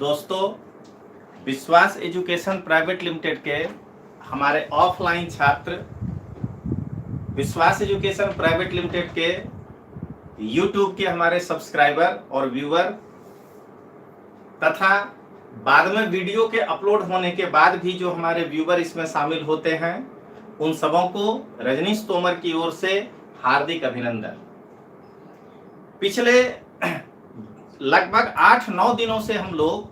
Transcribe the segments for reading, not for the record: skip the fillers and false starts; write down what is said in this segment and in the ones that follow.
दोस्तों, विश्वास education private limited के हमारे ऑफलाइन छात्र विश्वास एजुकेशन प्राइवेट लिमिटेड के यूट्यूब के हमारे सब्सक्राइबर और व्यूअर तथा बाद में वीडियो के अपलोड होने के बाद भी जो हमारे व्यूअर इसमें शामिल होते हैं, उन सबों को रजनीश तोमर की ओर से हार्दिक अभिनंदन। पिछले लगभग 8-9 दिनों से हम लोग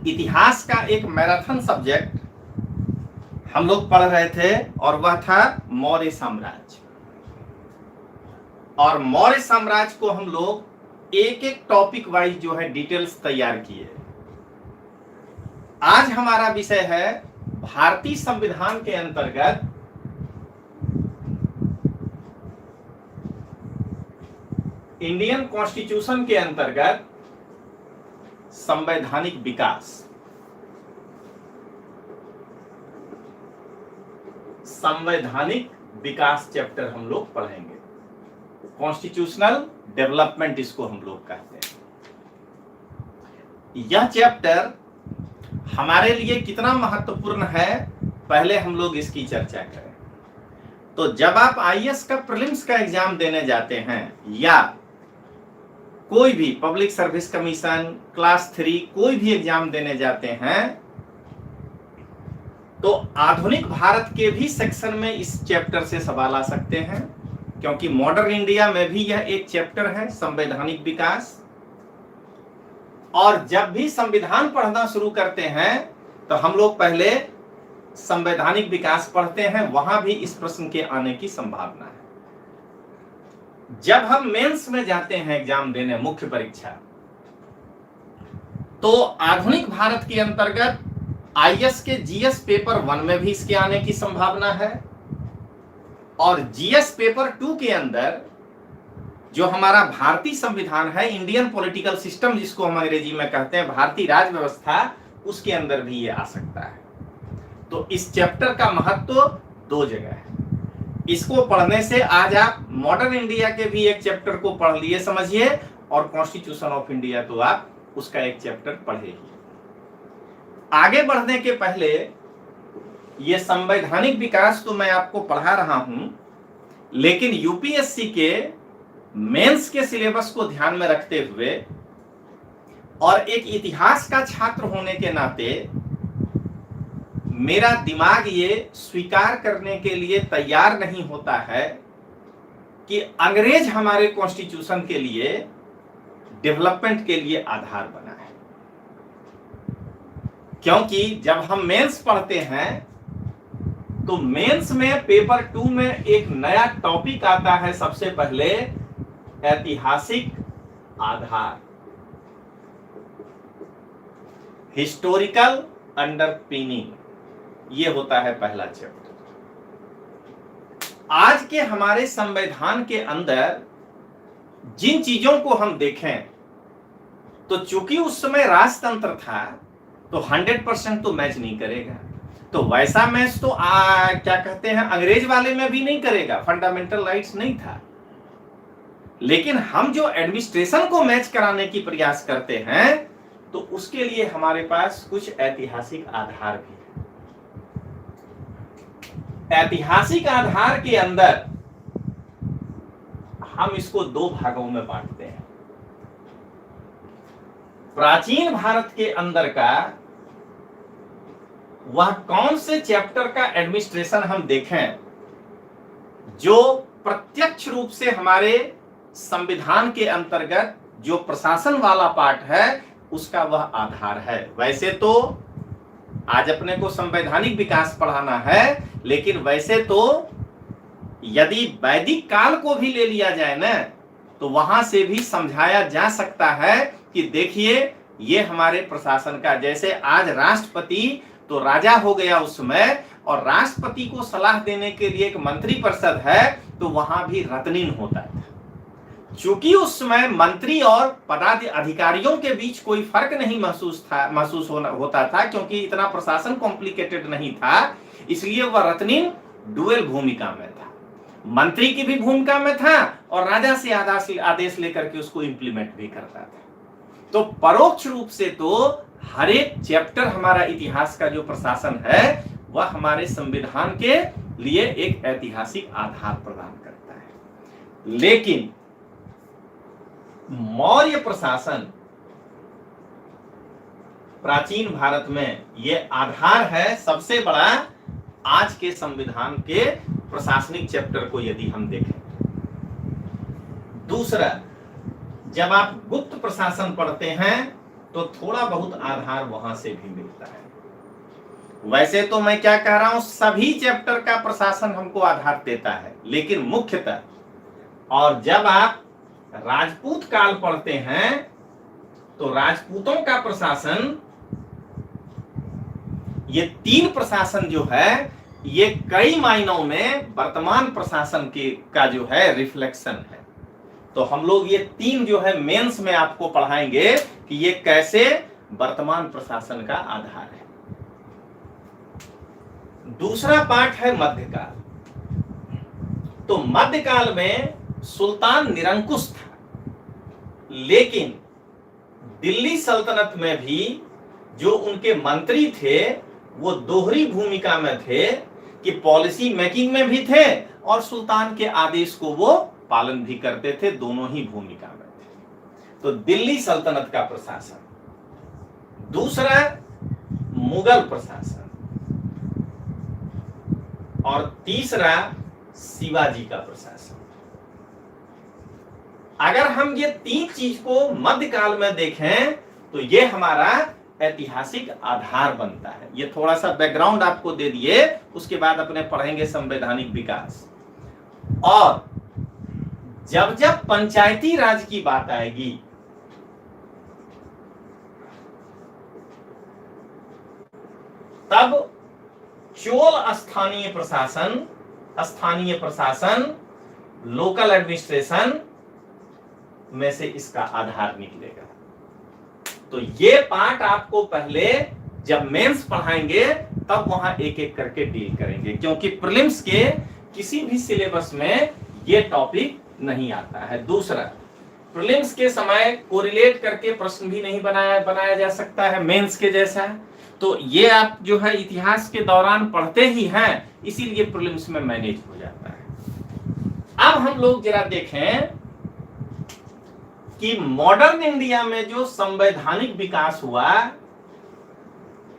इतिहास का एक मैराथन सब्जेक्ट हम लोग पढ़ रहे थे और वह था मौर्य साम्राज्य। और मौर्य साम्राज्य को हम लोग एक एक टॉपिक वाइज जो है डिटेल्स तैयार किए। आज हमारा विषय है भारतीय संविधान के अंतर्गत इंडियन कॉन्स्टिट्यूशन के अंतर्गत संवैधानिक विकास। संवैधानिक विकास चैप्टर हम लोग पढ़ेंगे। कॉन्स्टिट्यूशनल डेवलपमेंट इसको हम लोग कहते हैं। यह चैप्टर हमारे लिए कितना महत्वपूर्ण है, पहले हम लोग इसकी चर्चा करें। तो जब आप आईएएस का प्रीलिम्स का एग्जाम देने जाते हैं या कोई भी पब्लिक सर्विस कमीशन क्लास 3 कोई भी एग्जाम देने जाते हैं, तो आधुनिक भारत के भी सेक्शन में इस चैप्टर से सवाल आ सकते हैं, क्योंकि मॉडर्न इंडिया में भी यह एक चैप्टर है, संवैधानिक विकास। और जब भी संविधान पढ़ना शुरू करते हैं तो हम लोग पहले संवैधानिक विकास पढ़ते हैं, वहां भी इस प्रश्न के आने की संभावना है। जब हम मेंस में जाते हैं एग्जाम देने, मुख्य परीक्षा, तो आधुनिक भारत के अंतर्गत आईएएस के जीएस पेपर 1 में भी इसके आने की संभावना है। और जीएस पेपर 2 के अंदर जो हमारा भारतीय संविधान है, इंडियन पॉलिटिकल सिस्टम जिसको हम अंग्रेजी में कहते हैं, भारतीय राज व्यवस्था, उसके अंदर भी ये आ सकता है। तो इस चैप्टर का महत्व 2 जगह है। इसको पढ़ने से आज आप मॉडर्न इंडिया के भी एक चैप्टर को पढ़ लिए समझिए, और कॉन्स्टिट्यूशन ऑफ इंडिया तो आप उसका एक चैप्टर पढ़े ही। आगे बढ़ने के पहले ये संवैधानिक विकास तो मैं आपको पढ़ा रहा हूं, लेकिन यूपीएससी के मेंस के सिलेबस को ध्यान में रखते हुए और एक इतिहास का छात्र होने के नाते मेरा दिमाग ये स्वीकार करने के लिए तैयार नहीं होता है कि अंग्रेज हमारे कॉन्स्टिट्यूशन के लिए डेवलपमेंट के लिए आधार बना है। क्योंकि जब हम मेंस पढ़ते हैं तो मेंस में पेपर 2 में एक नया टॉपिक आता है, सबसे पहले ऐतिहासिक आधार, हिस्टोरिकल अंडरपिनिंग, ये होता है पहला चैप्टर। आज के हमारे संविधान के अंदर जिन चीजों को हम देखें, तो चूंकि उस समय राजतंत्र था तो 100% तो मैच नहीं करेगा। तो वैसा मैच तो क्या कहते हैं, अंग्रेज वाले में भी नहीं करेगा, फंडामेंटल राइट्स नहीं था। लेकिन हम जो एडमिनिस्ट्रेशन को मैच कराने की प्रयास करते हैं, तो उसके लिए हमारे पास कुछ ऐतिहासिक आधार भी है। ऐतिहासिक आधार के अंदर हम इसको 2 भागों में बांटते हैं। प्राचीन भारत के अंदर का वह कौन से चैप्टर का एडमिनिस्ट्रेशन हम देखें जो प्रत्यक्ष रूप से हमारे संविधान के अंतर्गत जो प्रशासन वाला पार्ट है उसका वह आधार है। वैसे तो आज अपने को संवैधानिक विकास पढ़ाना है, लेकिन वैसे तो यदि वैदिक काल को भी ले लिया जाए ना, तो वहां से भी समझाया जा सकता है कि देखिए ये हमारे प्रशासन का, जैसे आज राष्ट्रपति तो राजा हो गया उस समय, और राष्ट्रपति को सलाह देने के लिए एक मंत्री परिषद है, तो वहां भी रत्नीन होता था। चूंकि उस समय मंत्री और पदाधिकारियों के बीच कोई फर्क नहीं महसूस होता था, क्योंकि इतना प्रशासन कॉम्प्लिकेटेड नहीं था, इसलिए वह रत्नीन डुअल भूमिका में था। मंत्री की भी भूमिका में था और राजा से आदेश लेकर के उसको इंप्लीमेंट भी करता था। तो परोक्ष रूप से तो हर एक चैप्टर हमारा इतिहास का जो प्रशासन है वह हमारे संविधान के लिए एक ऐतिहासिक आधार प्रदान करता है। लेकिन मौर्य प्रशासन प्राचीन भारत में ये आधार है सबसे बड़ा आज के संविधान के प्रशासनिक चैप्टर को यदि हम देखें। दूसरा, जब आप गुप्त प्रशासन पढ़ते हैं तो थोड़ा बहुत आधार वहां से भी मिलता है। वैसे तो मैं क्या कह रहा हूं, सभी चैप्टर का प्रशासन हमको आधार देता है, लेकिन मुख्यतः, और जब आप राजपूत काल पढ़ते हैं तो राजपूतों का प्रशासन, ये तीन प्रशासन जो है ये कई मायनों में वर्तमान प्रशासन का जो है रिफ्लेक्शन है। तो हम लोग ये तीन जो है मेंस में आपको पढ़ाएंगे कि ये कैसे वर्तमान प्रशासन का आधार है। दूसरा पार्ट है मध्यकाल। तो मध्यकाल में सुल्तान निरंकुश था, लेकिन दिल्ली सल्तनत में भी जो उनके मंत्री थे वो दोहरी भूमिका में थे कि पॉलिसी मेकिंग में भी थे और सुल्तान के आदेश को वो पालन भी करते थे, दोनों ही भूमिका में थे। तो दिल्ली सल्तनत का प्रशासन। दूसरा, मुगल प्रशासन। और तीसरा, शिवाजी का प्रशासन। अगर हम ये तीन चीज को मध्यकाल में देखें तो ये हमारा ऐतिहासिक आधार बनता है। ये थोड़ा सा बैकग्राउंड आपको दे दिए, उसके बाद अपने पढ़ेंगे संवैधानिक विकास। और जब जब पंचायती राज की बात आएगी तब चोल स्थानीय प्रशासन, लोकल एडमिनिस्ट्रेशन में से इसका आधार निकलेगा। तो ये पार्ट आपको पहले जब मेंस पढ़ाएंगे तब वहां एक एक करके डील करेंगे, क्योंकि प्रीलिम्स के किसी भी सिलेबस में ये टॉपिक नहीं आता है। दूसरा, प्रीलिम्स के समय कोरिलेट करके प्रश्न भी नहीं बनाया जा सकता है मेंस के जैसा। तो ये आप जो है इतिहास के दौरान पढ़ते ही हैं, इसीलिए प्रीलिम्स में मैनेज हो जाता है। अब हम लोग जरा देखें कि मॉडर्न इंडिया में जो संवैधानिक विकास हुआ,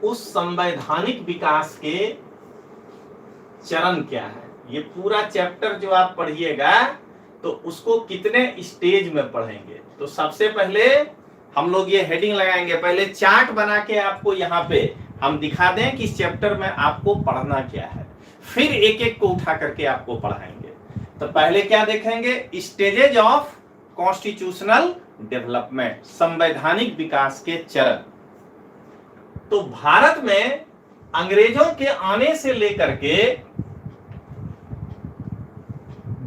उस संवैधानिक विकास के चरण क्या है। ये पूरा चैप्टर जो आप पढ़िएगा तो उसको कितने स्टेज में पढ़ेंगे। तो सबसे पहले हम लोग ये हेडिंग लगाएंगे, पहले चार्ट बना के आपको यहाँ पे हम दिखा दें कि इस चैप्टर में आपको पढ़ना क्या है, फिर एक एक को उठा करके आपको पढ़ाएंगे। तो पहले क्या देखेंगे, स्टेजेज ऑफ कॉन्स्टिट्यूशनल डेवलपमेंट, संवैधानिक विकास के चरण। तो भारत में अंग्रेजों के आने से लेकर के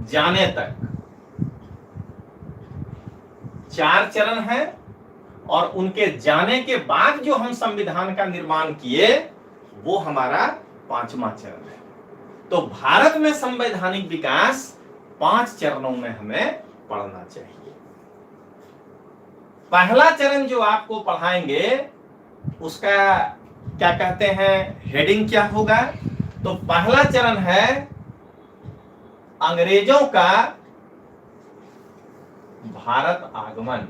जाने तक 4 चरण है, और उनके जाने के बाद जो हम संविधान का निर्माण किए वो हमारा 5वां चरण है। तो भारत में संवैधानिक विकास 5 चरणों में हमें पढ़ना चाहिए। पहला चरण जो आपको पढ़ाएंगे उसका क्या कहते हैं, हेडिंग क्या होगा। तो पहला चरण है अंग्रेजों का भारत आगमन।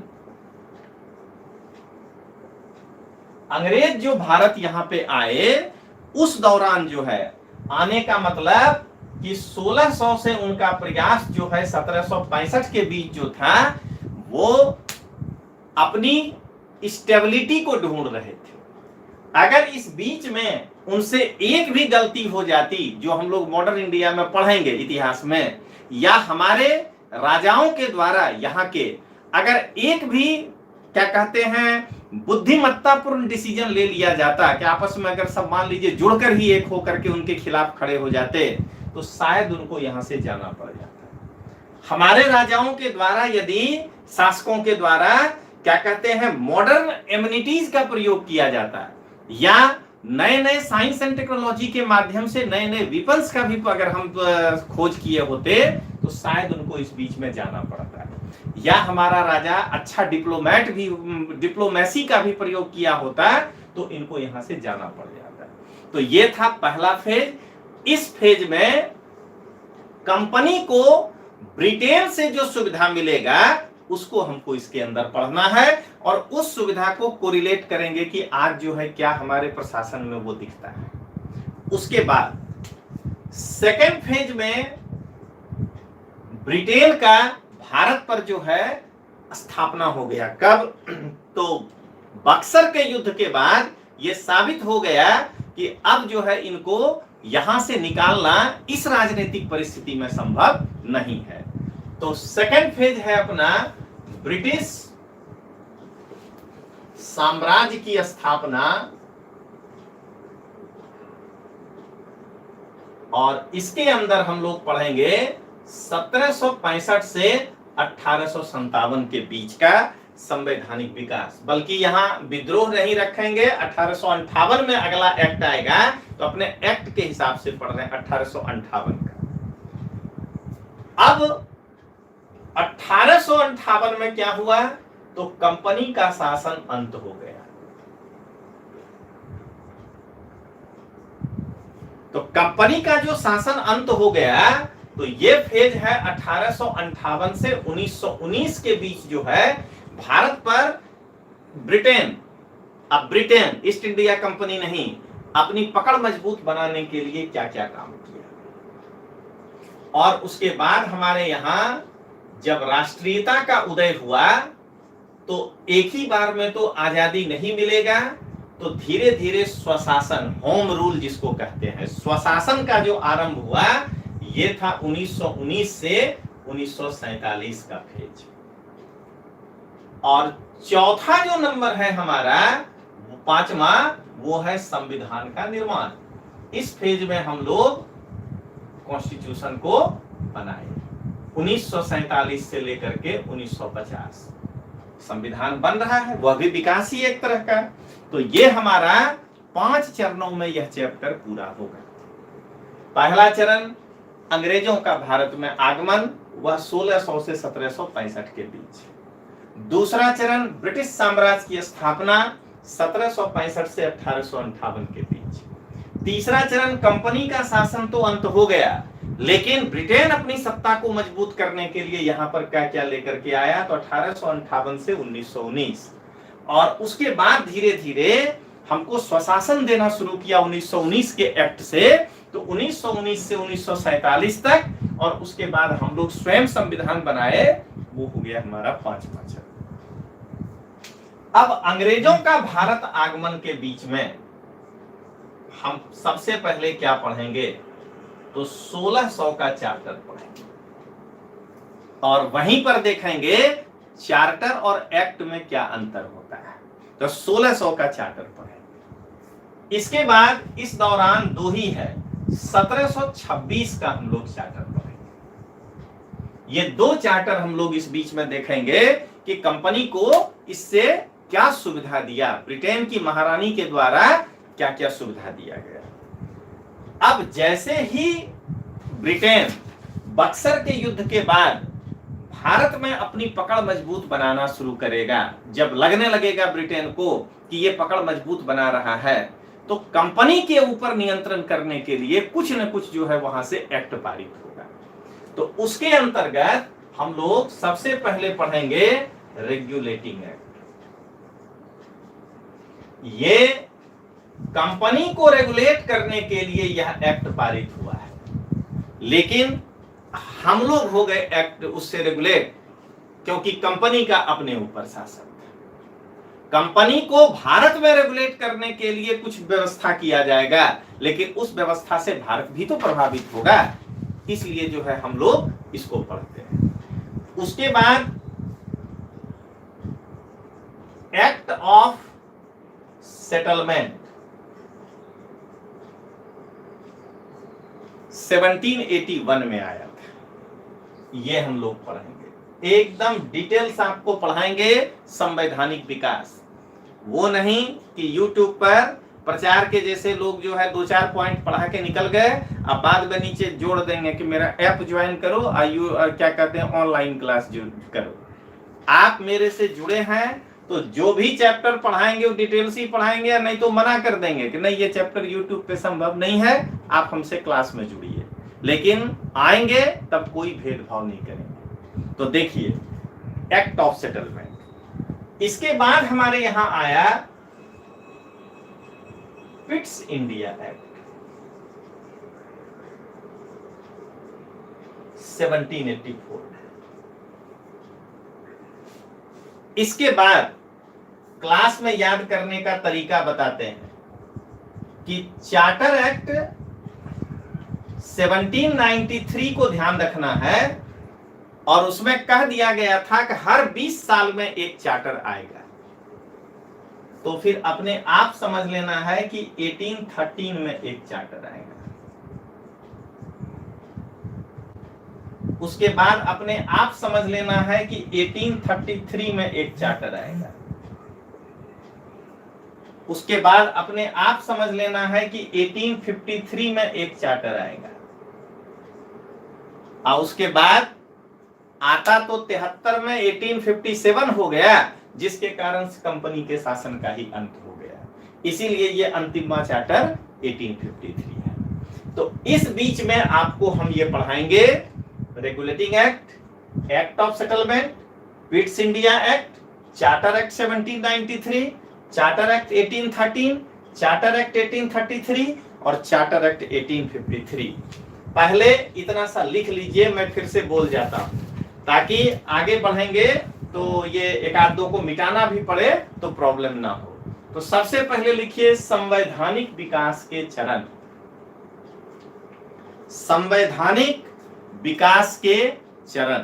अंग्रेज जो भारत यहां पे आए उस दौरान जो है, आने का मतलब कि 1600 से उनका प्रयास जो है 1765 के बीच जो था वो अपनी स्टेबिलिटी को ढूंढ रहे थे। अगर इस बीच में उनसे एक भी गलती हो जाती, जो हम लोग मॉडर्न इंडिया में पढ़ेंगे इतिहास में, या हमारे राजाओं के द्वारा यहाँ के अगर एक भी क्या कहते हैं बुद्धिमत्तापूर्ण डिसीजन ले लिया जाता कि आपस में अगर सब मान लीजिए जुड़कर ही एक होकर के उनके खिलाफ खड़े हो जाते, तो शायद उनको यहां से जाना पड़ जाता। हमारे राजाओं के द्वारा यदि शासकों के द्वारा क्या कहते हैं मॉडर्न एमिनिटीज का प्रयोग किया जाता, या नए नए साइंस एंड टेक्नोलॉजी के माध्यम से नए नए विपन्स का भी अगर हम खोज किए होते तो शायद उनको इस बीच में जाना पड़ता है, या हमारा राजा अच्छा डिप्लोमेट भी, डिप्लोमेसी का भी प्रयोग किया होता तो इनको यहां से जाना पड़ जाता। तो ये था पहला फेज। इस फेज में कंपनी को ब्रिटेन से जो सुविधा मिलेगा उसको हमको इसके अंदर पढ़ना है, और उस सुविधा को कोरिलेट करेंगे कि आज जो है क्या हमारे प्रशासन में वो दिखता है। उसके बाद सेकेंड फेज में ब्रिटेन का भारत पर जो है स्थापना हो गया। कब? तो बक्सर के युद्ध के बाद ये साबित हो गया कि अब जो है इनको यहां से निकालना इस राजनीतिक परिस्थिति में संभव नहीं है। तो सेकेंड फेज है अपना ब्रिटिश साम्राज्य की स्थापना, और इसके अंदर हम लोग पढ़ेंगे 1765 से 1857 के बीच का संवैधानिक विकास। बल्कि यहां विद्रोह नहीं रखेंगे, 1858 में अगला एक्ट आएगा तो अपने एक्ट के हिसाब से पढ़ रहे हैं 1858 का। अब 1858 में क्या हुआ? तो कंपनी का शासन अंत हो गया। तो कंपनी का जो शासन अंत हो गया, तो ये फेज है 1858 से 1919 के बीच जो है भारत पर ब्रिटेन, अब ब्रिटेन ईस्ट इंडिया कंपनी नहीं, अपनी पकड़ मजबूत बनाने के लिए क्या क्या काम किया। और उसके बाद हमारे यहां जब राष्ट्रीयता का उदय हुआ तो एक ही बार में तो आजादी नहीं मिलेगा, तो धीरे धीरे स्वशासन, होम रूल जिसको कहते हैं, स्वशासन का जो आरंभ हुआ ये था 1919 से 1947 का फेज। और चौथा जो नंबर है हमारा, पांचवा, वो है संविधान का निर्माण। इस फेज में हम लोग कॉन्स्टिट्यूशन को बनाए 1947 से लेकर के 1950 संविधान बन रहा है, वह भी विकास ही एक तरह का। तो ये हमारा 5 चरणों में यह चैप्टर पूरा होगा। पहला चरण अंग्रेजों का भारत में आगमन, वह 1600 से 1765 के बीच। दूसरा चरण ब्रिटिश साम्राज्य की स्थापना 1765 से 1858 के बीच। तीसरा चरण कंपनी का शासन तो अंत हो गया, लेकिन ब्रिटेन अपनी सत्ता को मजबूत करने के लिए यहां पर क्या क्या लेकर के आया, तो 1858 से 1919। और उसके बाद धीरे धीरे हमको स्वशासन देना शुरू किया 1919 के एक्ट से, तो 1919 से 1947 तक, और उसके बाद हम लोग स्वयं संविधान बनाए, वो हो गया हमारा 5वां चरण। अब अंग्रेजों का भारत आगमन के बीच में हम सबसे पहले क्या पढ़ेंगे, तो 1600 का चार्टर पढ़ेंगे, और वहीं पर देखेंगे चार्टर और एक्ट में क्या अंतर होता है। तो 1600 का चार्टर पढ़ेंगे। इसके बाद इस दौरान दो ही है, 1726 का हम लोग चार्टर पढ़ेंगे। ये दो चार्टर हम लोग इस बीच में देखेंगे कि कंपनी को इससे क्या सुविधा दिया, ब्रिटेन की महारानी के द्वारा क्या क्या सुविधा दिया गया। अब जैसे ही ब्रिटेन बक्सर के युद्ध के बाद भारत में अपनी पकड़ मजबूत बनाना शुरू करेगा, जब लगने लगेगा ब्रिटेन को कि ये पकड़ मजबूत बना रहा है, तो कंपनी के ऊपर नियंत्रण करने के लिए कुछ न कुछ जो है वहां से एक्ट पारित होगा। तो उसके अंतर्गत हम लोग सबसे पहले पढ़ेंगे रेगुलेटिंग एक्ट। ये कंपनी को रेगुलेट करने के लिए यह एक्ट पारित हुआ है, लेकिन हम लोग हो गए एक्ट उससे रेगुलेट, क्योंकि कंपनी का अपने ऊपर शासन था। कंपनी को भारत में रेगुलेट करने के लिए कुछ व्यवस्था किया जाएगा, लेकिन उस व्यवस्था से भारत भी तो प्रभावित होगा, इसलिए जो है हम लोग इसको पढ़ते हैं। उसके बाद एक्ट ऑफ सेटलमेंट 1781 में आया था, ये हम लोग पढ़ेंगे। एकदम डिटेल्स आपको पढ़ाएंगे संवैधानिक विकास, वो नहीं कि YouTube पर प्रचार के जैसे लोग जो है 2-4 पॉइंट पढ़ा के निकल गए, अब बाद में नीचे जोड़ देंगे कि मेरा ऐप ज्वाइन करो, और क्या कहते हैं ऑनलाइन क्लास ज्वाइन करो। आप मेरे से जुड़े हैं तो जो भी चैप्टर पढ़ाएंगे वो डिटेल्स ही पढ़ाएंगे, या नहीं तो मना कर देंगे कि नहीं ये चैप्टर यूट्यूब पे संभव नहीं है, आप हमसे क्लास में जुड़िए। लेकिन आएंगे तब कोई भेदभाव नहीं करेंगे। तो देखिए एक्ट ऑफ सेटलमेंट, इसके बाद हमारे यहां आया पिट्स इंडिया एक्ट 1784। इसके बाद क्लास में याद करने का तरीका बताते हैं कि चार्टर एक्ट 1793 को ध्यान रखना है, और उसमें कह दिया गया था कि हर 20 साल में एक चार्टर आएगा। तो फिर अपने आप समझ लेना है कि 1813 में एक चार्टर आएगा। उसके बाद अपने आप समझ लेना है कि 1833 में एक चार्टर आएगा। उसके बाद अपने आप समझ लेना है कि 1853 में एक चार्टर आएगा, और उसके बाद आता तो 73 में 1857 हो गया, जिसके कारण कंपनी के शासन का ही अंत हो गया। इसीलिए ये अंतिम चार्टर 1853 है। तो इस बीच में आपको हम ये पढ़ाएंगे regulating act, act of settlement, Pitt's India act, charter act 1793, charter act 1813, charter act 1833 और चार्टर एक्ट 1853। पहले इतना सा लिख लीजिए, मैं फिर से बोल जाता हूं ताकि आगे बढ़ेंगे तो ये एक आध दो को मिटाना भी पड़े तो प्रॉब्लम ना हो। तो सबसे पहले लिखिए संवैधानिक विकास के चरण। संवैधानिक विकास के चरण,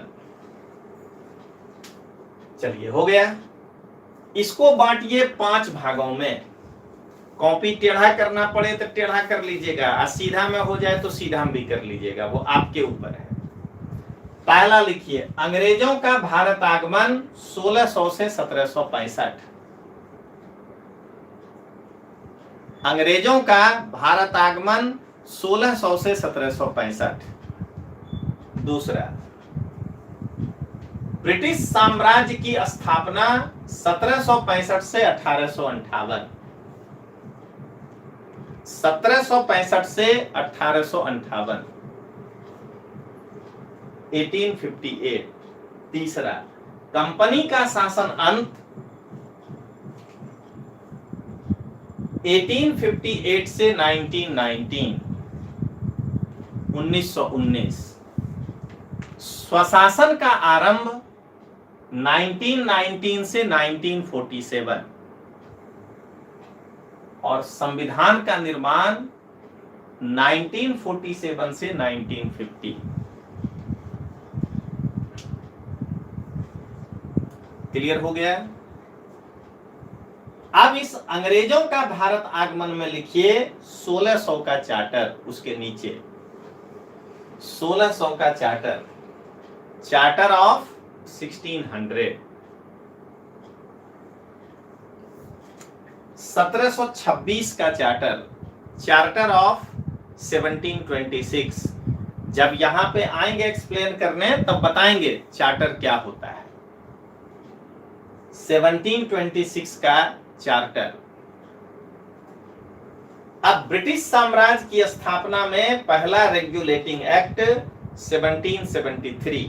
चलिए हो गया। इसको बांटिए 5 भागों में। कॉपी टेढ़ा करना पड़े तो टेढ़ा कर लीजिएगा, और सीधा में हो जाए तो सीधा भी कर लीजिएगा, वो आपके ऊपर है। पहला लिखिए अंग्रेजों का भारत आगमन 1600 से 1765। अंग्रेजों का भारत आगमन 1600 से 1765। दूसरा, ब्रिटिश साम्राज्य की स्थापना 1765 से 1858। 1765 से 1858, 1858। तीसरा, कंपनी का शासन अंत 1858 से 1919, 1919। स्वशासन का आरंभ 1919 से 1947 और संविधान का निर्माण 1947 से 1950। क्लियर हो गया? अब इस अंग्रेजों का भारत आगमन में लिखिए 1600 का चार्टर, उसके नीचे 1600 का चार्टर, चार्टर ऑफ 1600। 1726 का चार्टर, चार्टर ऑफ 1726। जब यहां पे आएंगे एक्सप्लेन करने तब बताएंगे चार्टर क्या होता है। 1726 का चार्टर। अब ब्रिटिश साम्राज्य की स्थापना में पहला रेगुलेटिंग एक्ट 1773।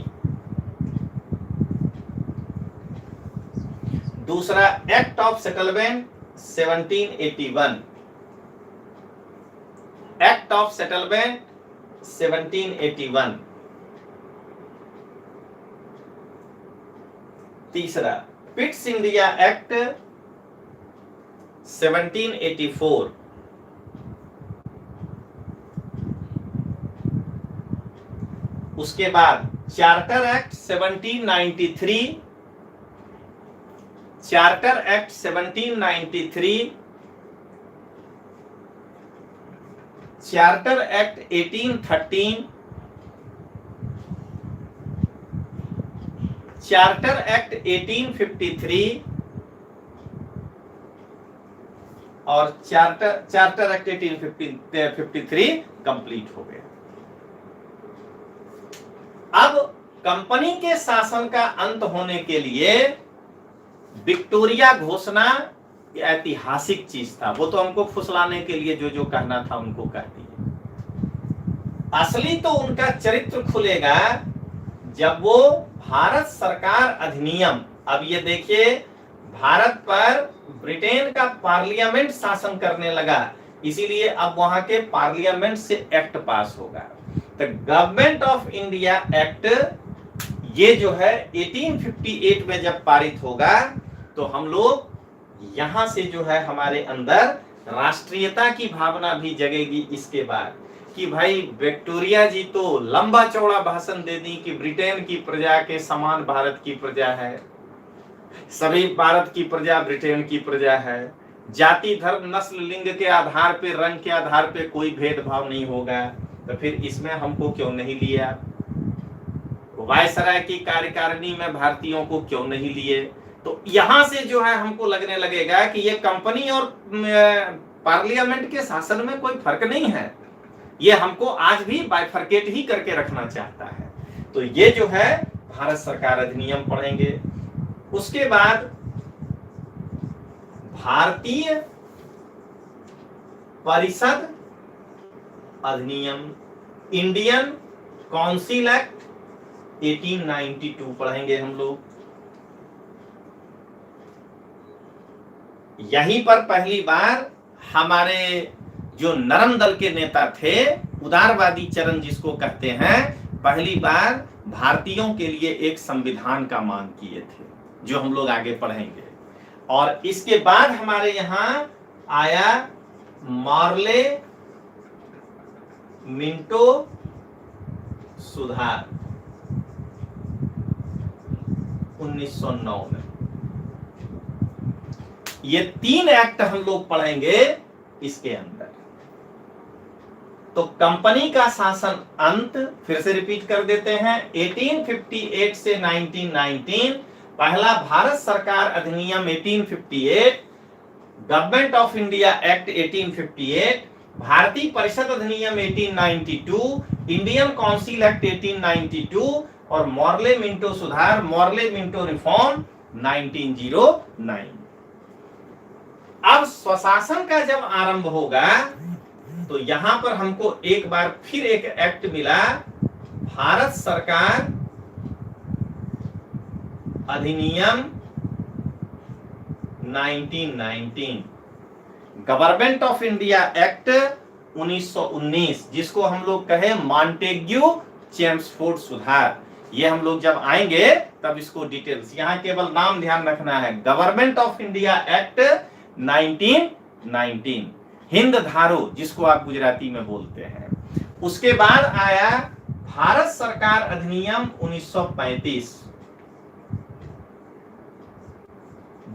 दूसरा act of settlement 1781। Act of settlement 1781। तीसरा पिट्स इंडिया एक्ट 1784। उसके बाद charter act 1793, charter act 1793, charter act 1813, charter act 1853, और चार्टर एक्ट 1853 कंप्लीट हो गया। अब कंपनी के शासन का अंत होने के लिए विक्टोरिया घोषणा ऐतिहासिक चीज था। वो तो हमको फुसलाने के लिए जो जो कहना था उनको कह दिए। असली तो उनका चरित्र खुलेगा जब वो भारत सरकार अधिनियम, अब ये देखिए भारत पर ब्रिटेन का पार्लियामेंट शासन करने लगा, इसीलिए अब वहां के पार्लियामेंट से एक्ट पास होगा। तो गवर्नमेंट ऑफ इंडिया एक्ट ये जो है 1858 में जब पारित होगा तो हम लोग यहां से जो है हमारे अंदर राष्ट्रीयता की भावना भी जगेगी इसके बाद कि भाई विक्टोरिया जी तो लंबा चौड़ा भाषण दे दी कि ब्रिटेन की प्रजा के समान भारत की प्रजा है, सभी भारत की प्रजा ब्रिटेन की प्रजा है, जाति धर्म नस्ल लिंग के आधार पे रंग के आधार पे कोई भेदभाव नहीं होगा। तो फिर इसमें हमको क्यों नहीं लिया? वायसराय की कार्यकारिणी में भारतीयों को क्यों नहीं लिए? तो यहां से जो है हमको लगने लगेगा कि ये कंपनी और पार्लियामेंट के शासन में कोई फर्क नहीं है, ये हमको आज भी बाइफरकेट ही करके रखना चाहता है। तो ये जो है भारत सरकार अधिनियम पढ़ेंगे। उसके बाद भारतीय परिषद अधिनियम, इंडियन काउंसिल एक्ट 1892 पढ़ेंगे हम लोग। यहीं पर पहली बार हमारे जो नरम दल के नेता थे, उदारवादी चरण जिसको कहते हैं, पहली बार भारतीयों के लिए एक संविधान का मांग किए थे, जो हम लोग आगे पढ़ेंगे। और इसके बाद हमारे यहां आया मॉर्ले मिंटो सुधार 1909 में। ये 3 एक्ट हम लोग पढ़ेंगे इसके अंदर। तो कंपनी का शासन अंत फिर से रिपीट कर देते हैं, 1858 से 1919। पहला भारत सरकार अधिनियम 1858, गवर्नमेंट ऑफ इंडिया एक्ट 1858, भारतीय परिषद अधिनियम 1892, इंडियन काउंसिल एक्ट 1892 और मॉर्ले मिंटो सुधार, मॉर्ले मिंटो रिफॉर्म 1909। अब स्वशासन का जब आरंभ होगा तो यहां पर हमको एक बार फिर एक एक्ट मिला, भारत सरकार अधिनियम 1919, गवर्नमेंट ऑफ इंडिया एक्ट 1919, जिसको हम लोग कहे मॉन्टेग्यू चेम्सफोर्ड सुधार। ये हम लोग जब आएंगे तब इसको डिटेल्स, यहां केवल नाम ध्यान रखना है, गवर्नमेंट ऑफ इंडिया एक्ट 1919, हिंद धारो जिसको आप गुजराती में बोलते हैं। उसके बाद आया भारत सरकार अधिनियम 1935,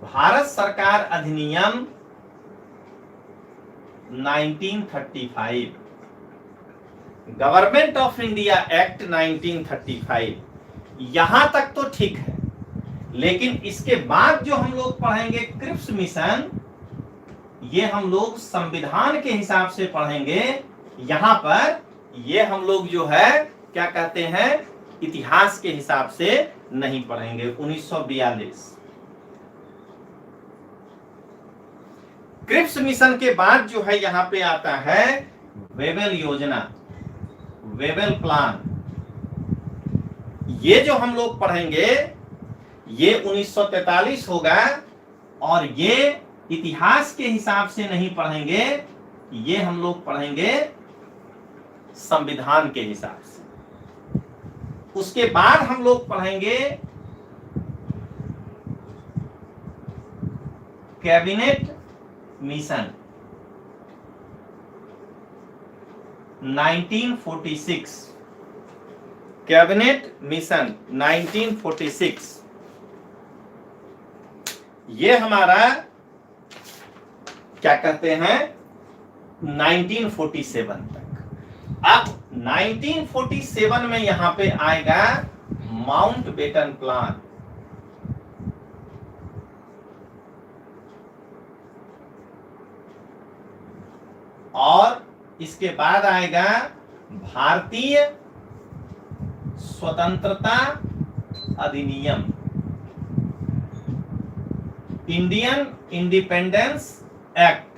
भारत सरकार अधिनियम 1935, गवर्नमेंट ऑफ इंडिया एक्ट 1935। यहां तक तो ठीक है, लेकिन इसके बाद जो हम लोग पढ़ेंगे क्रिप्स मिशन, ये हम लोग संविधान के हिसाब से पढ़ेंगे। यहां पर ये हम लोग जो है क्या कहते हैं, इतिहास के हिसाब से नहीं पढ़ेंगे। 1942 क्रिप्स मिशन के बाद जो है यहां पे आता है वेबल योजना, वेबल प्लान। ये जो हम लोग पढ़ेंगे ये 1943 होगा, और ये इतिहास के हिसाब से नहीं पढ़ेंगे, ये हम लोग पढ़ेंगे संविधान के हिसाब से। उसके बाद हम लोग पढ़ेंगे कैबिनेट मिशन 1946, कैबिनेट मिशन 1946। ये हमारा क्या कहते हैं 1947 तक। अब 1947 में यहां पे आएगा माउंटबेटन प्लान। इसके बाद आएगा भारतीय स्वतंत्रता अधिनियम, इंडियन इंडिपेंडेंस एक्ट।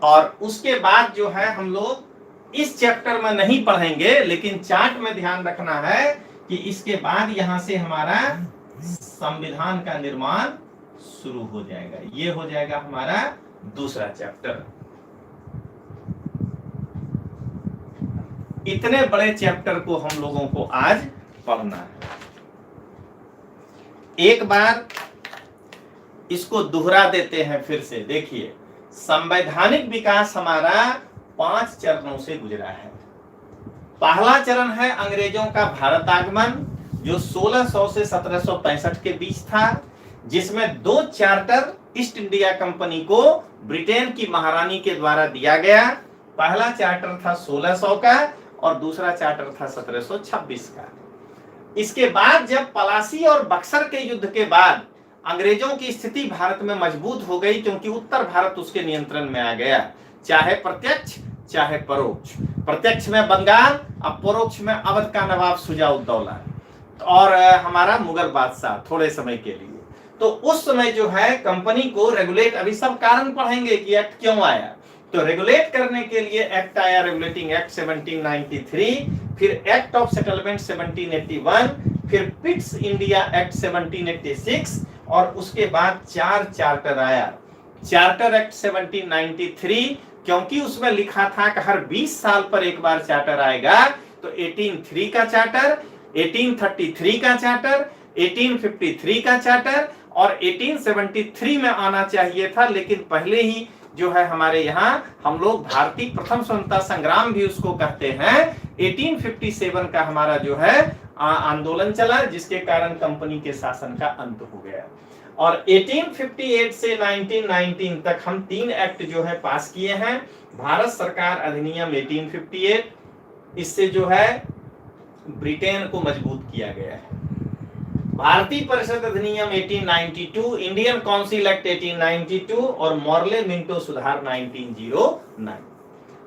और उसके बाद जो है हम लोग इस चैप्टर में नहीं पढ़ेंगे, लेकिन चार्ट में ध्यान रखना है कि इसके बाद यहां से हमारा संविधान का निर्माण शुरू हो जाएगा। ये हो जाएगा हमारा दूसरा चैप्टर। इतने बड़े चैप्टर को हम लोगों को आज पढ़ना है। एक बार इसको दोहरा देते हैं फिर से। देखिए, संवैधानिक विकास हमारा 5 चरणों से गुजरा है। पहला चरण है अंग्रेजों का भारत आगमन, जो 1600 से 1765 के बीच था, जिसमें 2 चार्टर ईस्ट इंडिया कंपनी को ब्रिटेन की महारानी के द्वारा दिया गया। पहला चार्टर था 1600 का और दूसरा चार्टर था 1726 का। इसके बाद जब पलासी और बक्सर के युद्ध के बाद अंग्रेजों की स्थिति भारत में मजबूत हो गई, क्योंकि उत्तर भारत उसके नियंत्रण में आ गया, चाहे प्रत्यक्ष चाहे परोक्ष। प्रत्यक्ष में बंगाल, अब परोक्ष में अवध का नवाब शुजा-उद-दौला और हमारा मुगल बादशाह थोड़े समय के लिए। तो उस समय जो है कंपनी को रेगुलेट, अभी सब कारण पढ़ेंगे कि एक्ट क्यों आया। तो रेगुलेट करने के लिए एक्ट आया, रेगुलेटिंग एक्ट 1793, फिर एक्ट ऑफ सेटलमेंट 1781, फिर पिट्स इंडिया एक्ट 1786 और उसके बाद 4 चार्टर आया। चार्टर एक्ट 1793, क्योंकि उसमें लिखा था कि हर 20 साल पर एक बार चार्टर आएगा, तो 1803 का चार्टर, 1833 का चार्टर, 1853 का चार्टर और 1873 में आना चाहिए था, लेकिन पहले ही जो है हमारे यहाँ हम लोग भारतीय प्रथम स्वतंत्रता संग्राम भी उसको कहते हैं, 1857 का हमारा जो है आंदोलन चला, जिसके कारण कंपनी के शासन का अंत हो गया। और 1858 से 1919 तक हम 3 एक्ट जो है पास किए हैं। भारत सरकार अधिनियम 1858, इससे जो है ब्रिटेन को मजबूत किया गया है। भारतीय परिषद अधिनियम 1892, इंडियन काउंसिल एक्ट 1892 और मॉर्ले मिंटो सुधार 1909।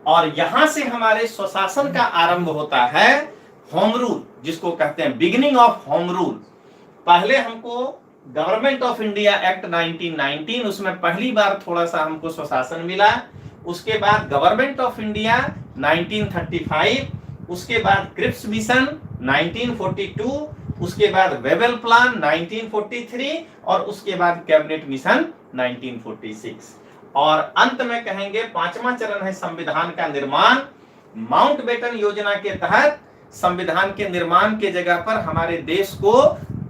और यहां से हमारे स्वशासन का आरंभ होता है, होम रूल जिसको कहते हैं, बिगिनिंग ऑफ होम रूल। पहले हमको गवर्नमेंट ऑफ इंडिया एक्ट 1919, उसमें पहली बार थोड़ा सा हमको स्वशासन मिला। उसके बाद गवर्नमेंट ऑफ इंडिया 1935, उसके बाद क्रिप्स मिशन 1942, उसके बाद वेबल प्लान 1943 और उसके बाद कैबिनेट मिशन 1946। और अंत में कहेंगे 5वां चरण है संविधान का निर्माण। माउंटबेटन योजना के तहत संविधान के निर्माण के जगह पर हमारे देश को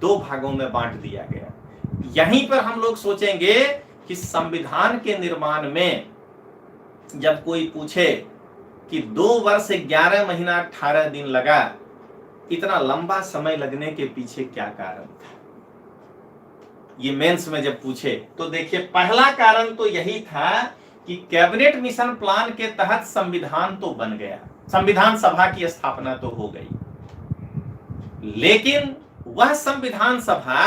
2 भागों में बांट दिया गया। यहीं पर हम लोग सोचेंगे कि संविधान के निर्माण में जब कोई पूछे कि 2 वर्ष 11 महीना 18 दिन लगा, इतना लंबा समय लगने के पीछे क्या कारण था, ये मेंस में जब पूछे तो देखिए, पहला कारण तो यही था कि कैबिनेट मिशन प्लान के तहत संविधान तो बन गया, संविधान सभा की स्थापना तो हो गई, लेकिन वह संविधान सभा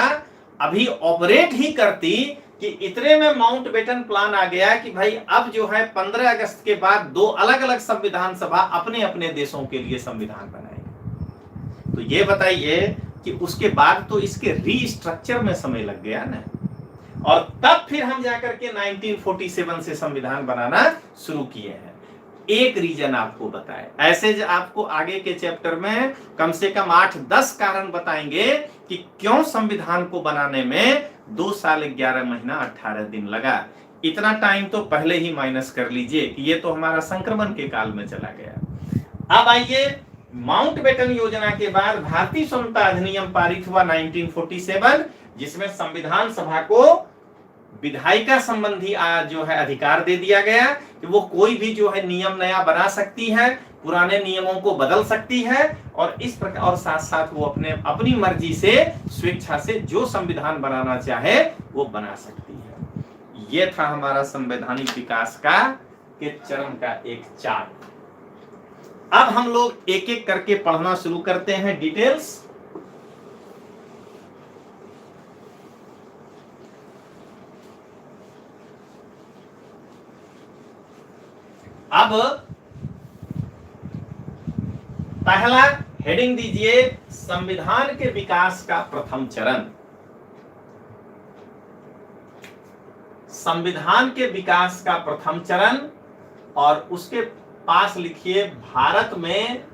अभी ऑपरेट ही करती कि इतने में माउंटबेटन प्लान आ गया कि भाई अब जो है 15 अगस्त के बाद 2 अलग अलग संविधान सभा अपने अपने देशों के लिए संविधान बनाएगी। तो ये बताइए कि उसके बाद तो इसके रीस्ट्रक्चर में समय लग गया ना, और तब फिर हम जाकर के 1947 से संविधान बनाना शुरू किए हैं। एक रीजन आपको बताए, ऐसे आपको आगे के चैप्टर में कम से कम 8-10 कारण बताएंगे कि क्यों संविधान को बनाने में 2 साल 11 महीना 18 दिन लगा। इतना टाइम तो पहले ही माइनस कर लीजिए कि ये तो हमारा संक्रमण के काल में चला गया। अब आइए, माउंटबेटन योजना के बाद भारतीय स्वतंत्रता अधिनियम पारित हुआ 1947, जिसमें संविधान सभा को विधायिका संबंधी जो है अधिकार दे दिया गया कि वो कोई भी जो है नियम नया बना सकती है, पुराने नियमों को बदल सकती है, और इस प्रकार और साथ साथ वो अपनी मर्जी से स्वेच्छा से जो संविधान बनाना चाहे वो बना सकती है। ये था हमारा संवैधानिक विकास का के चरण का एक चार्ट। अब हम लोग एक एक करके पढ़ना शुरू करते हैं डिटेल्स। अब पहला हेडिंग दीजिए, संविधान के विकास का प्रथम चरण। संविधान के विकास का प्रथम चरण, और उसके पास लिखिए भारत में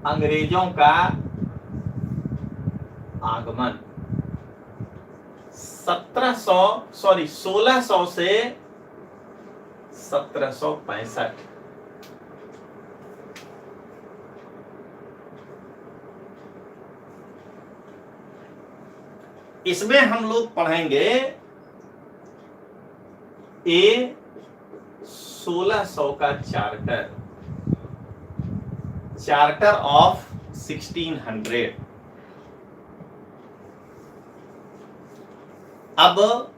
अंग्रेजों का आगमन 1600 से 1765। इसमें हम लोग पढ़ेंगे 1600 का चार्टर ऑफ 1600। अब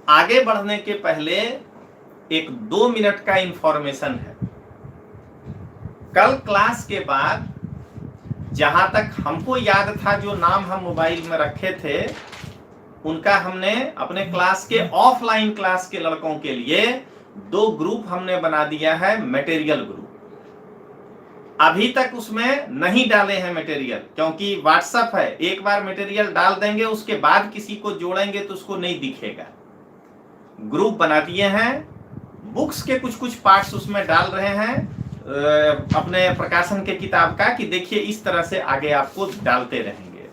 आगे बढ़ने के पहले एक 2 मिनट का इंफॉर्मेशन है। कल क्लास के बाद जहां तक हमको याद था, जो नाम हम मोबाइल में रखे थे उनका हमने अपने क्लास के ऑफलाइन क्लास के लड़कों के लिए 2 ग्रुप हमने बना दिया है, मटेरियल ग्रुप। अभी तक उसमें नहीं डाले हैं मटेरियल, क्योंकि व्हाट्सएप है, एक बार मटेरियल डाल देंगे उसके बाद किसी को जोड़ेंगे तो उसको नहीं दिखेगा। ग्रुप बना दिए हैं, बुक्स के कुछ पार्ट्स उसमें डाल रहे हैं अपने प्रकाशन के किताब का, कि देखिए इस तरह से आगे आपको डालते रहेंगे।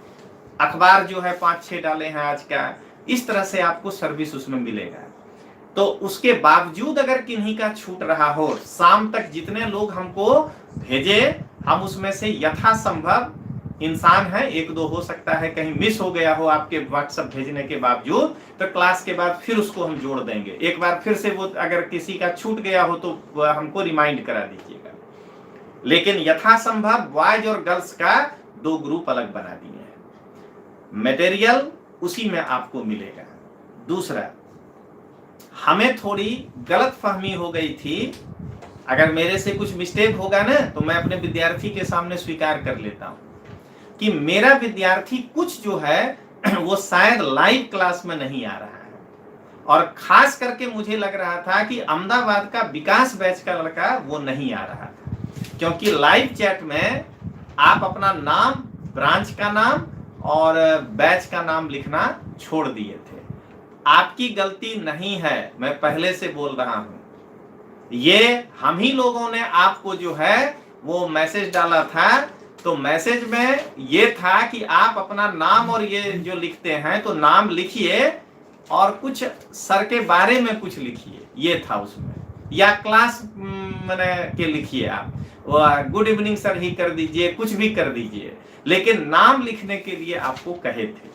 अखबार जो है 5-6 डाले हैं आज का, इस तरह से आपको सर्विस उसमें मिलेगा। तो उसके बावजूद अगर किन्हीं का छूट रहा हो, शाम तक जितने लोग हमको भेजे, हम उसमें से यथासंभव, इंसान है 1-2 हो सकता है कहीं मिस हो गया हो आपके व्हाट्सएप भेजने के बावजूद, तो क्लास के बाद फिर उसको हम जोड़ देंगे। एक बार फिर से वो अगर किसी का छूट गया हो तो हमको रिमाइंड करा दीजिएगा। लेकिन यथासंभव बॉयज और गर्ल्स का 2 ग्रुप अलग बना दिए हैं। मटेरियल उसी में आपको मिलेगा। दूसरा, हमें थोड़ी गलतफहमी हो गई थी, अगर मेरे से कुछ मिस्टेक होगा ना तो मैं अपने विद्यार्थी के सामने स्वीकार कर लेता हूं कि मेरा विद्यार्थी कुछ जो है वो शायद लाइव क्लास में नहीं आ रहा है, और खास करके मुझे लग रहा था कि अहमदाबाद का विकास बैच का लड़का वो नहीं आ रहा था, क्योंकि लाइव चैट में आप अपना नाम, ब्रांच का नाम और बैच का नाम लिखना छोड़ दिए थे। आपकी गलती नहीं है, मैं पहले से बोल रहा हूं, ये हम ही लोगों ने आपको जो है वो मैसेज डाला था। तो मैसेज में ये था कि आप अपना नाम और ये जो लिखते हैं तो नाम लिखिए और कुछ सर के बारे में कुछ लिखिए, ये था उसमें, या क्लास मैंने के लिखिए, आप गुड इवनिंग सर ही कर दीजिए, कुछ भी कर दीजिए, लेकिन नाम लिखने के लिए आपको कहे थे।